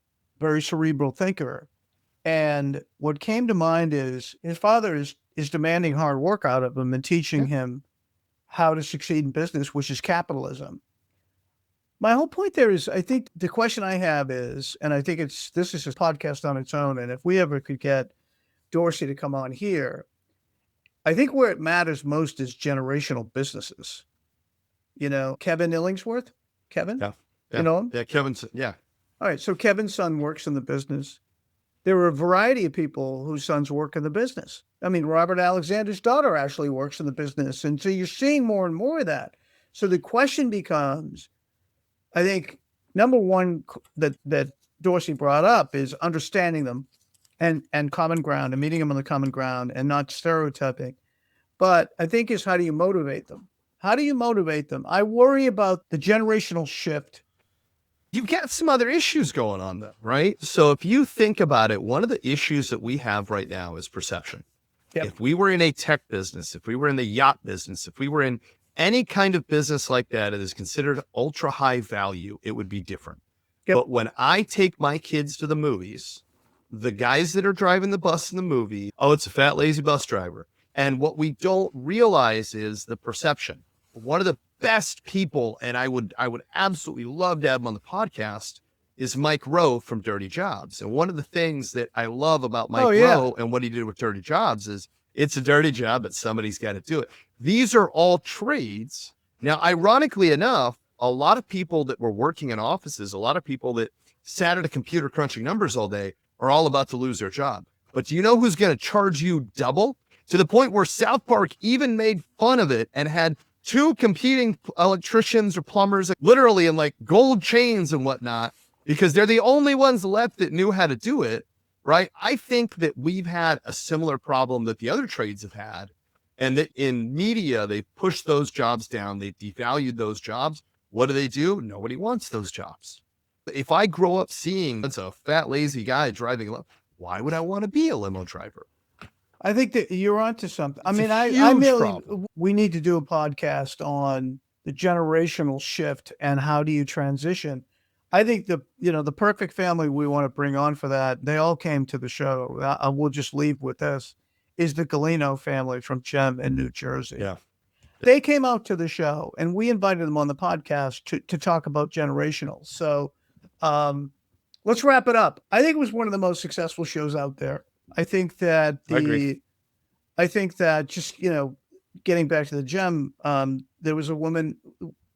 A: very cerebral thinker. And what came to mind is his father is demanding hard work out of him and teaching him how to succeed in business, which is capitalism. My whole point there is, I think the question I have is, and I think this is a podcast on its own, and if we ever could get Dorsey to come on here, I think where it matters most is generational businesses. You know, Kevin Illingsworth? Kevin?
C: Yeah.
A: You know him?
C: Yeah, Kevin's, yeah.
A: All right, so Kevin's son works in the business. There are a variety of people whose sons work in the business. I mean, Robert Alexander's daughter actually works in the business. And so you're seeing more and more of that. So the question becomes, I think, number one that Dorsey brought up is understanding them and common ground and meeting them on the common ground and not stereotyping. But I think is how do you motivate them? How do you motivate them? I worry about the generational shift.
C: You've got some other issues going on though, right? So if you think about it, one of the issues that we have right now is perception.
A: Yep.
C: If we were in a tech business, if we were in the yacht business, if we were in any kind of business like that, it is considered ultra high value, it would be different.
A: Yep.
C: But when I take my kids to the movies, the guys that are driving the bus in the movie, oh, it's a fat, lazy bus driver. And what we don't realize is the perception. One of the best people, and I would absolutely love to have him on the podcast, is Mike Rowe from Dirty Jobs. And one of the things that I love about Mike Rowe and what he did with Dirty Jobs is it's a dirty job, but somebody's got to do it. These are all trades. Now, ironically enough, a lot of people that were working in offices, a lot of people that sat at a computer crunching numbers all day are all about to lose their job. But do you know who's going to charge you double? To the point where South Park even made fun of it and had two competing electricians or plumbers, literally in like gold chains and whatnot, because they're the only ones left that knew how to do it, right? I think that we've had a similar problem that the other trades have had, and that in media, they've pushed those jobs down. They've devalued those jobs. What do? Nobody wants those jobs. If I grow up seeing that's a fat, lazy guy driving a limo, why would I want to be a limo driver?
A: I think that you're onto something. I
C: It's
A: mean,
C: a
A: I
C: huge
A: merely,
C: problem.
A: we need to do a podcast on the generational shift and how do you transition. I think the perfect family we want to bring on for that, they all came to the show. I will just leave with this, is the Galino family from Chem in New Jersey.
C: Yeah.
A: They came out to the show and we invited them on the podcast to talk about generational. So let's wrap it up. I think it was one of the most successful shows out there. I think that
C: I agree.
A: just, getting back to the gem, there was a woman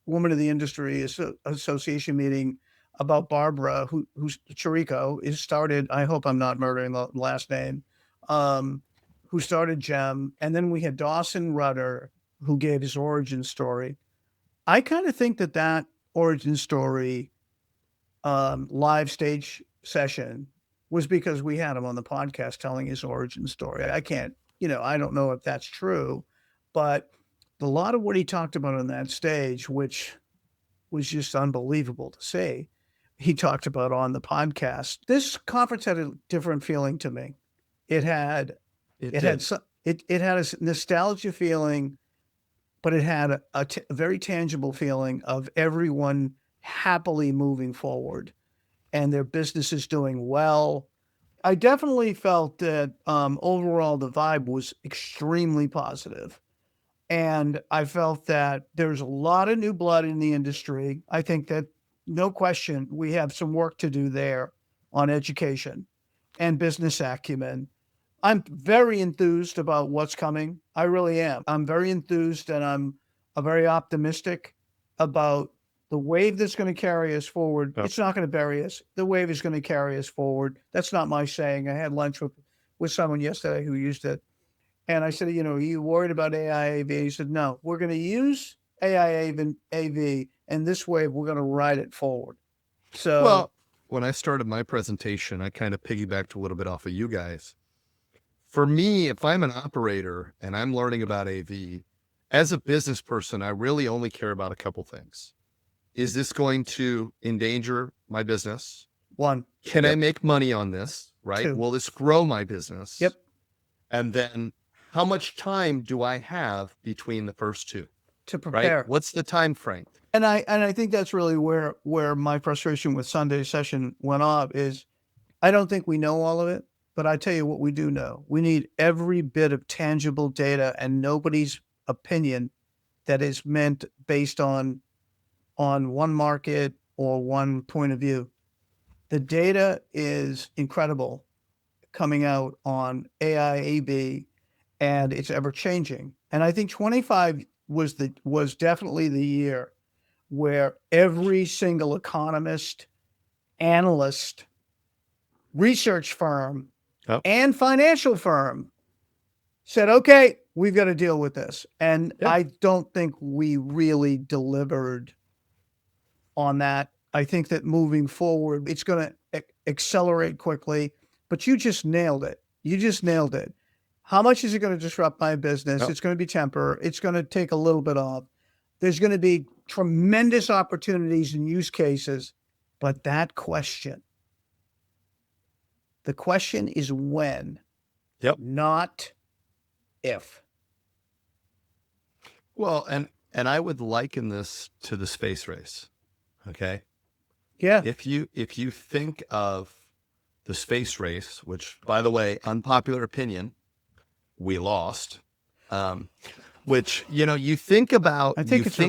A: of the industry association meeting about Barbara, who's Chirico, is started, I hope I'm not murdering the last name, who started Gem. And then we had Dawson Rudder, who gave his origin story. I kind of think that origin story live stage session was because we had him on the podcast telling his origin story. I can't, I don't know if that's true, but a lot of what he talked about on that stage, which was just unbelievable to see, he talked about on the podcast. This conference had a different feeling to me. It had a nostalgia feeling, but it had a very tangible feeling of everyone happily moving forward and their business is doing well. I definitely felt that overall the vibe was extremely positive. And I felt that there's a lot of new blood in the industry. I think that, no question, we have some work to do there on education and business acumen. I'm very enthused about what's coming. I really am. I'm very enthused and I'm very optimistic about the wave that's going to carry us forward.
C: Yep.
A: It's not going to bury us. The wave is going to carry us forward. That's not my saying. I had lunch with someone yesterday who used it. And I said, are you worried about AI AV? He said, no, we're going to use AI AV, and this wave, we're going to ride it forward. So,
C: well, when I started my presentation, I kind of piggybacked a little bit off of you guys. For me, if I'm an operator and I'm learning about AV, as a business person, I really only care about a couple things. Is this going to endanger my business?
A: One.
C: Can I make money on this? Right?
A: Two.
C: Will this grow my business?
A: Yep.
C: And then how much time do I have between the first two?
A: To prepare.
C: Right? What's the time frame?
A: And I think that's really where my frustration with Sunday's session went off is I don't think we know all of it, but I tell you what we do know. We need every bit of tangible data and nobody's opinion that is meant based on one market or one point of view. The data is incredible coming out on AI AV, and it's ever changing. And I think 25 was definitely the year where every single economist, analyst, research firm, and financial firm said, okay, we've got to deal with this. And I don't think we really delivered on that. I think that moving forward, it's going to accelerate quickly, but you just nailed it. You just nailed it. How much is it going to disrupt my business? It's going to be temporary. It's going to take a little bit off. There's going to be tremendous opportunities and use cases, but the question is when, not if.
C: Well, and I would liken this to the space race. Okay.
A: Yeah.
C: If you think of the space race, which, by the way, unpopular opinion, we lost. Which, you think about.
A: I think it's a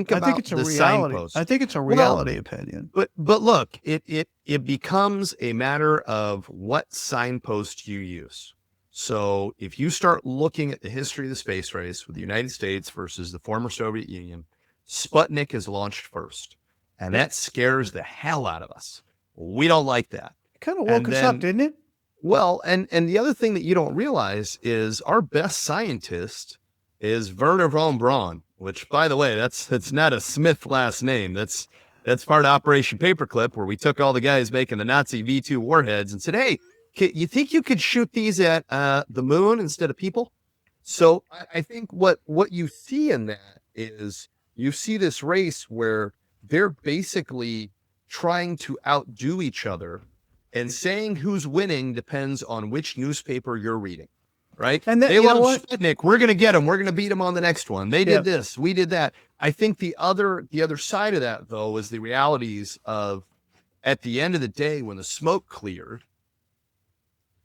A: reality.
C: Signpost.
A: I think it's a reality opinion.
C: But look, it becomes a matter of what signpost you use. So if you start looking at the history of the space race with the United States versus the former Soviet Union, Sputnik is launched first. And that scares the hell out of us. We don't like that.
A: It kind of woke us up, didn't it?
C: Well, and the other thing that you don't realize is our best scientist is Werner von Braun, which, by the way, that's not a Smith last name. That's part of Operation Paperclip, where we took all the guys making the Nazi V2 warheads and said, hey, you think you could shoot these at the moon instead of people? So I think what you see in that is you see this race where they're basically trying to outdo each other, and saying who's winning depends on which newspaper you're reading, right?
A: And
C: they love Sputnik. We're going to get them. We're going to beat them on the next one. They did this. We did that. I think the other side of that, though, is the realities of, at the end of the day, when the smoke cleared,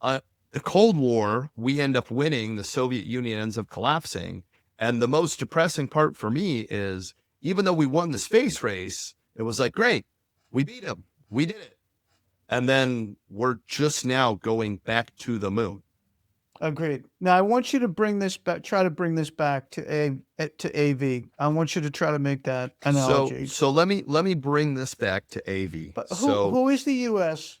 C: the Cold War, we end up winning. The Soviet Union ends up collapsing. And the most depressing part for me is, even though we won the space race, it was like, great, we beat them. We did it. And then we're just now going back to the moon.
A: Agreed. Now I want you to try to bring this back to AV. I want you to try to make that analogy.
C: So let me bring this back to AV.
A: But who is the U.S.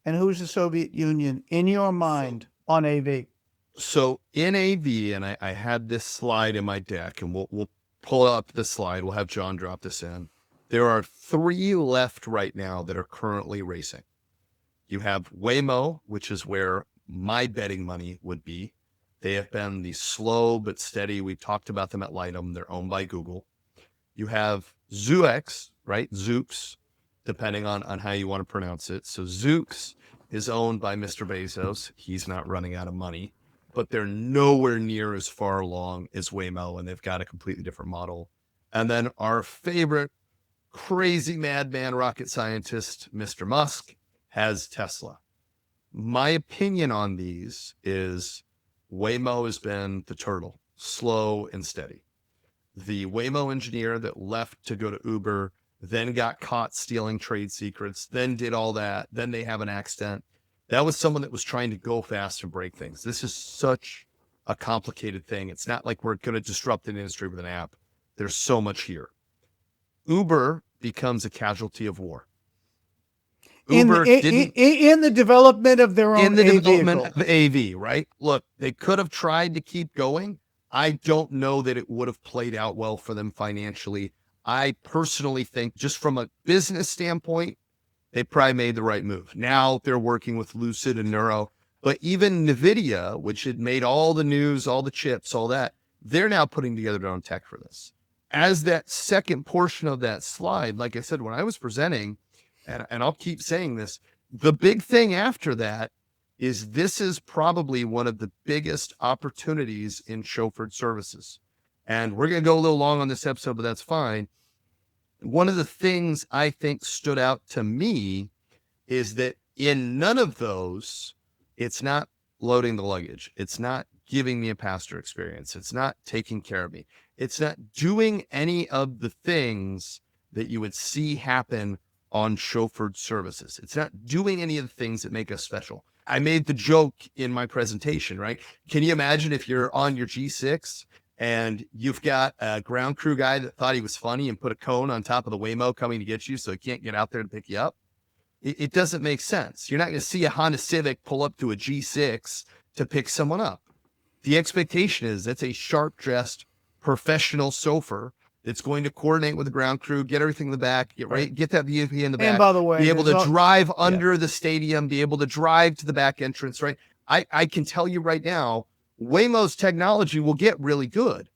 A: and who's the Soviet Union in your mind on AV?
C: So in AV, and I had this slide in my deck, and we'll pull up the slide. We'll have John drop this in. There are 3 left right now that are currently racing. You have Waymo, which is where my betting money would be. They have been the slow but steady. We've talked about them at Lightem. They're owned by Google. You have Zoox, right? Zoox, depending on how you want to pronounce it. So Zoox is owned by Mr. Bezos. He's not running out of money, but they're nowhere near as far along as Waymo, and they've got a completely different model. And then our favorite crazy madman rocket scientist, Mr. Musk, has Tesla. My opinion on these is Waymo has been the turtle, slow and steady. The Waymo engineer that left to go to Uber, then got caught stealing trade secrets, then did all that, then they have an accident. That was someone that was trying to go fast and break things. This is such a complicated thing. It's not like we're going to disrupt an industry with an app. There's so much here. Uber becomes a casualty of war. Uber
A: in the development of their own
C: development of AV, right? Look, they could have tried to keep going. I don't know that it would have played out well for them financially. I personally think, just from a business standpoint, they probably made the right move. Now they're working with Lucid and Neuro, but even NVIDIA, which had made all the news, all the chips, all that, they're now putting together their own tech for this. As that second portion of that slide, like I said, when I was presenting, and I'll keep saying this, the big thing after that is this is probably one of the biggest opportunities in chauffeured services. And we're going to go a little long on this episode, but that's fine. One of the things I think stood out to me is that in none of those, it's not loading the luggage. It's not giving me a passenger experience. It's not taking care of me. It's not doing any of the things that you would see happen on chauffeured services. It's not doing any of the things that make us special. I made the joke in my presentation, right? Can you imagine if you're on your G6 and you've got a ground crew guy that thought he was funny and put a cone on top of the Waymo coming to get you so he can't get out there to pick you up? It doesn't make sense. You're not going to see a Honda Civic pull up to a G6 to pick someone up. The expectation is that's a sharp-dressed professional chauffeur that's going to coordinate with the ground crew, get everything in the back, get that VIP in the back,
A: and by the way,
C: be able to drive under the stadium, be able to drive to the back entrance, right? I can tell you right now, Waymo's technology will get really good,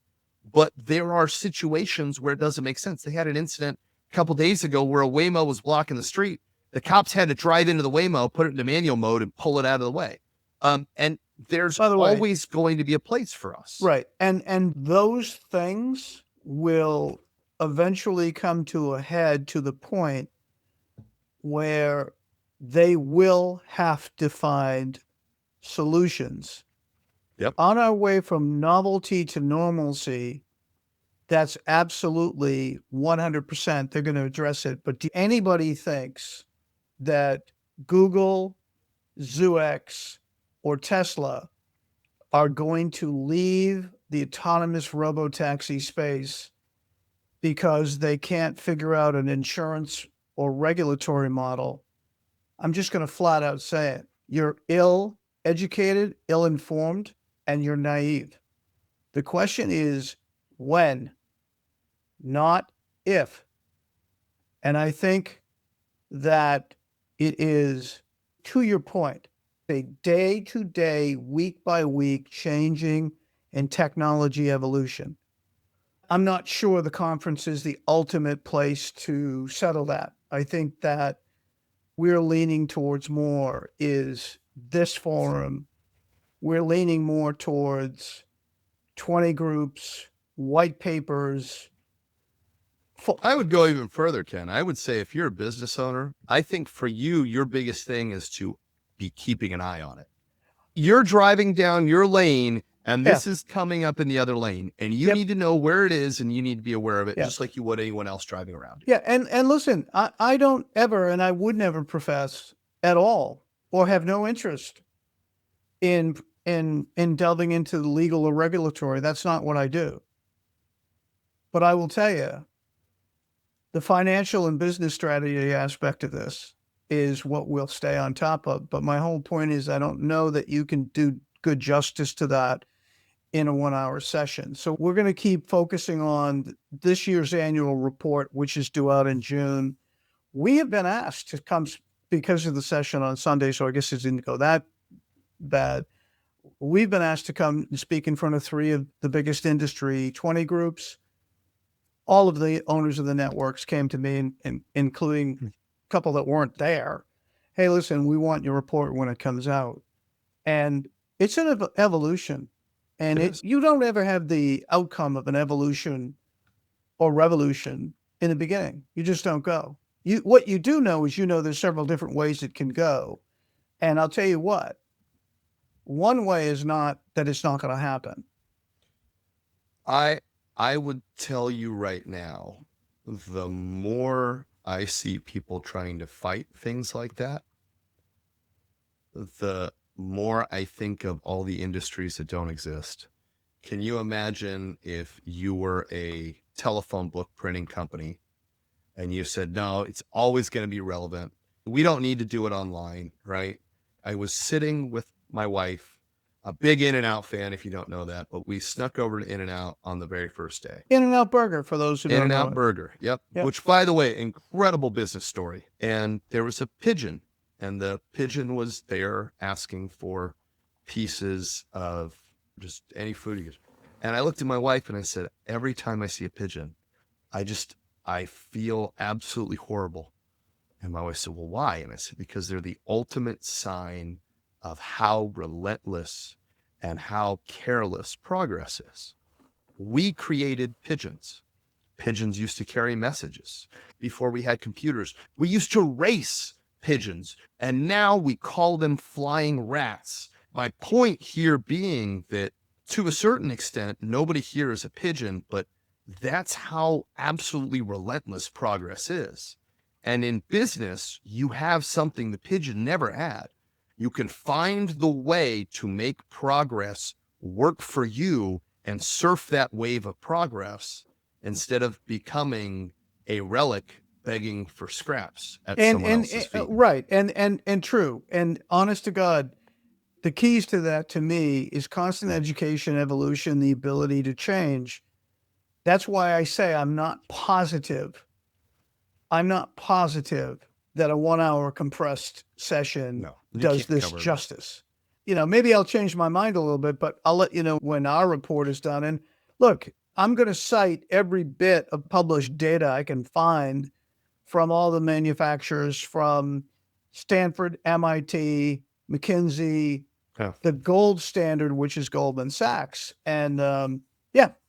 C: but there are situations where it doesn't make sense. They had an incident a couple days ago where a Waymo was blocking the street. The cops had to drive into the Waymo, put it into manual mode, and pull it out of the way. And there's always going to be a place for us.
A: Right. And those things will eventually come to a head to the point where they will have to find solutions.
C: Yep.
A: On our way from novelty to normalcy, that's absolutely 100%. They're going to address it. But anybody thinks that Google, Zoox, or Tesla are going to leave the autonomous robotaxi space because they can't figure out an insurance or regulatory model, I'm just going to flat out say it. You're ill-educated, ill-informed, and you're naive. The question is when, not if. And I think that it is, to your point, a day-to-day, week-by-week changing in technology evolution. I'm not sure the conference is the ultimate place to settle that. I think that we're leaning towards more is this forum. We're leaning more towards 20 groups, white papers.
C: I would go even further, Ken. I would say if you're a business owner, I think for you, your biggest thing is to be keeping an eye on it. You're driving down your lane and this is coming up in the other lane, and you need to know where it is and you need to be aware of it, just like you would anyone else driving around.
A: Yeah. And listen, I don't ever, and I would never profess at all or have no interest in delving into the legal or regulatory. That's not what I do. But I will tell you, the financial and business strategy aspect of this is what we'll stay on top of. But my whole point is I don't know that you can do good justice to that in a 1-hour session. So we're going to keep focusing on this year's annual report, which is due out in June. We have been asked to come because of the session on Sunday, so I guess it didn't go that bad. we've been asked to come and speak in front of 3 of the biggest industry 20 groups. All of the owners of the networks came to me, and including a couple that weren't there. Hey, listen, we want your report when it comes out. And it's an evolution. And you don't ever have the outcome of an evolution or revolution in the beginning. You just don't go. What you do know is there's several different ways it can go. And I'll tell you what, one way is not that it's not going to happen.
C: I would tell you right now, the more I see people trying to fight things like that, the more I think of all the industries that don't exist. Can you imagine if you were a telephone book printing company and you said, no, it's always going to be relevant. We don't need to do it online, right? I was sitting with my wife, a big In-N-Out fan, if you don't know that, but we snuck over to In-N-Out on the very first day.
A: In-N-Out Burger, for those who don't know.
C: In-N-Out Burger, yep. Which, by the way, incredible business story. And there was a pigeon, and the pigeon was there asking for pieces of just any food. And I looked at my wife and I said, every time I see a pigeon, I feel absolutely horrible. And my wife said, well, why? And I said, because they're the ultimate sign of how relentless and how careless progress is. We created pigeons. Pigeons used to carry messages. Before we had computers, we used to race pigeons, and now we call them flying rats. My point here being that to a certain extent, nobody here is a pigeon, but that's how absolutely relentless progress is. And in business, you have something the pigeon never had. You can find the way to make progress work for you and surf that wave of progress instead of becoming a relic begging for scraps at someone else's feet.
A: Right. And true. And honest to God, the keys to that to me is constant education, evolution, the ability to change. That's why I say I'm not positive that a 1-hour compressed session does this justice. Maybe I'll change my mind a little bit, but I'll let you know when our report is done. And look, I'm going to cite every bit of published data I can find from all the manufacturers, from Stanford, MIT, McKinsey, the gold standard, which is Goldman Sachs. And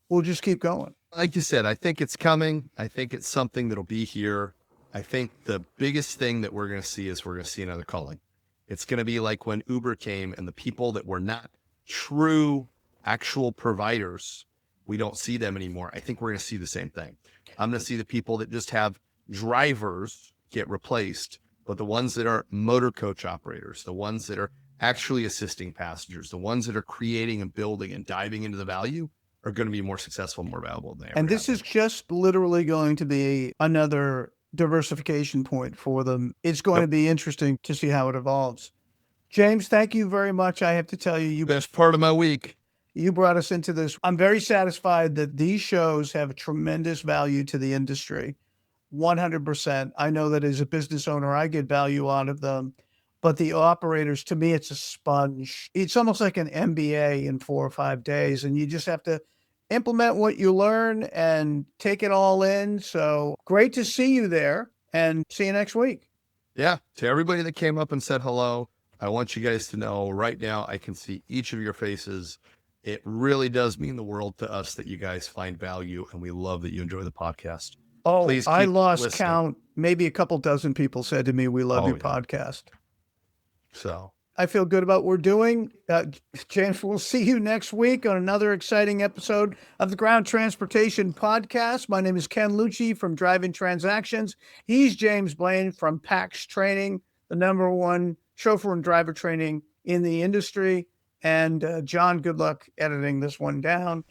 A: we'll just keep going.
C: Like you said, I think it's coming. I think it's something that'll be here. I think the biggest thing that we're going to see is we're going to see another culling. It's going to be like when Uber came and the people that were not true, actual providers, we don't see them anymore. I think we're going to see the same thing. I'm going to see the people that just have drivers get replaced, but the ones that are motorcoach operators, the ones that are actually assisting passengers, the ones that are creating and building and diving into the value are going to be more successful, more valuable than they ever
A: And this is just literally going to be another diversification point for them. It's going to be interesting to see how it evolves. James, thank you very much. I have to tell you,
C: best part of my week.
A: You brought us into this. I'm very satisfied that these shows have tremendous value to the industry. 100%. I know that as a business owner, I get value out of them. But the operators, to me, it's a sponge. It's almost like an MBA in 4 or 5 days. And you just have to implement what you learn and take it all in. So great to see you there, and see you next week.
C: Yeah. To everybody that came up and said hello, I want you guys to know right now, I can see each of your faces. It really does mean the world to us that you guys find value, and we love that you enjoy the podcast.
A: Oh,
C: please
A: I
C: keep
A: lost
C: listening.
A: count. Maybe a couple dozen people said to me, we love your podcast.
C: So
A: I feel good about what we're doing. James, we'll see you next week on another exciting episode of the Ground Transportation Podcast. My name is Ken Lucci from Driving Transactions. He's James Blain from PAX Training, the #1 chauffeur and driver training in the industry. And John, good luck editing this one down.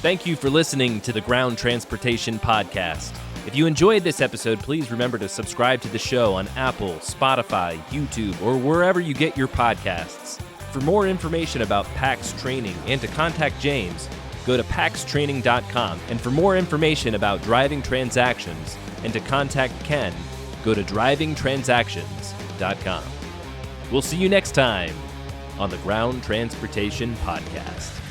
B: Thank you for listening to the Ground Transportation Podcast. If you enjoyed this episode, please remember to subscribe to the show on Apple, Spotify, YouTube, or wherever you get your podcasts. For more information about PAX Training and to contact James, go to paxtraining.com. And for more information about driving transactions and to contact Ken, go to drivingtransactions.com. We'll see you next time on the Ground Transportation Podcast.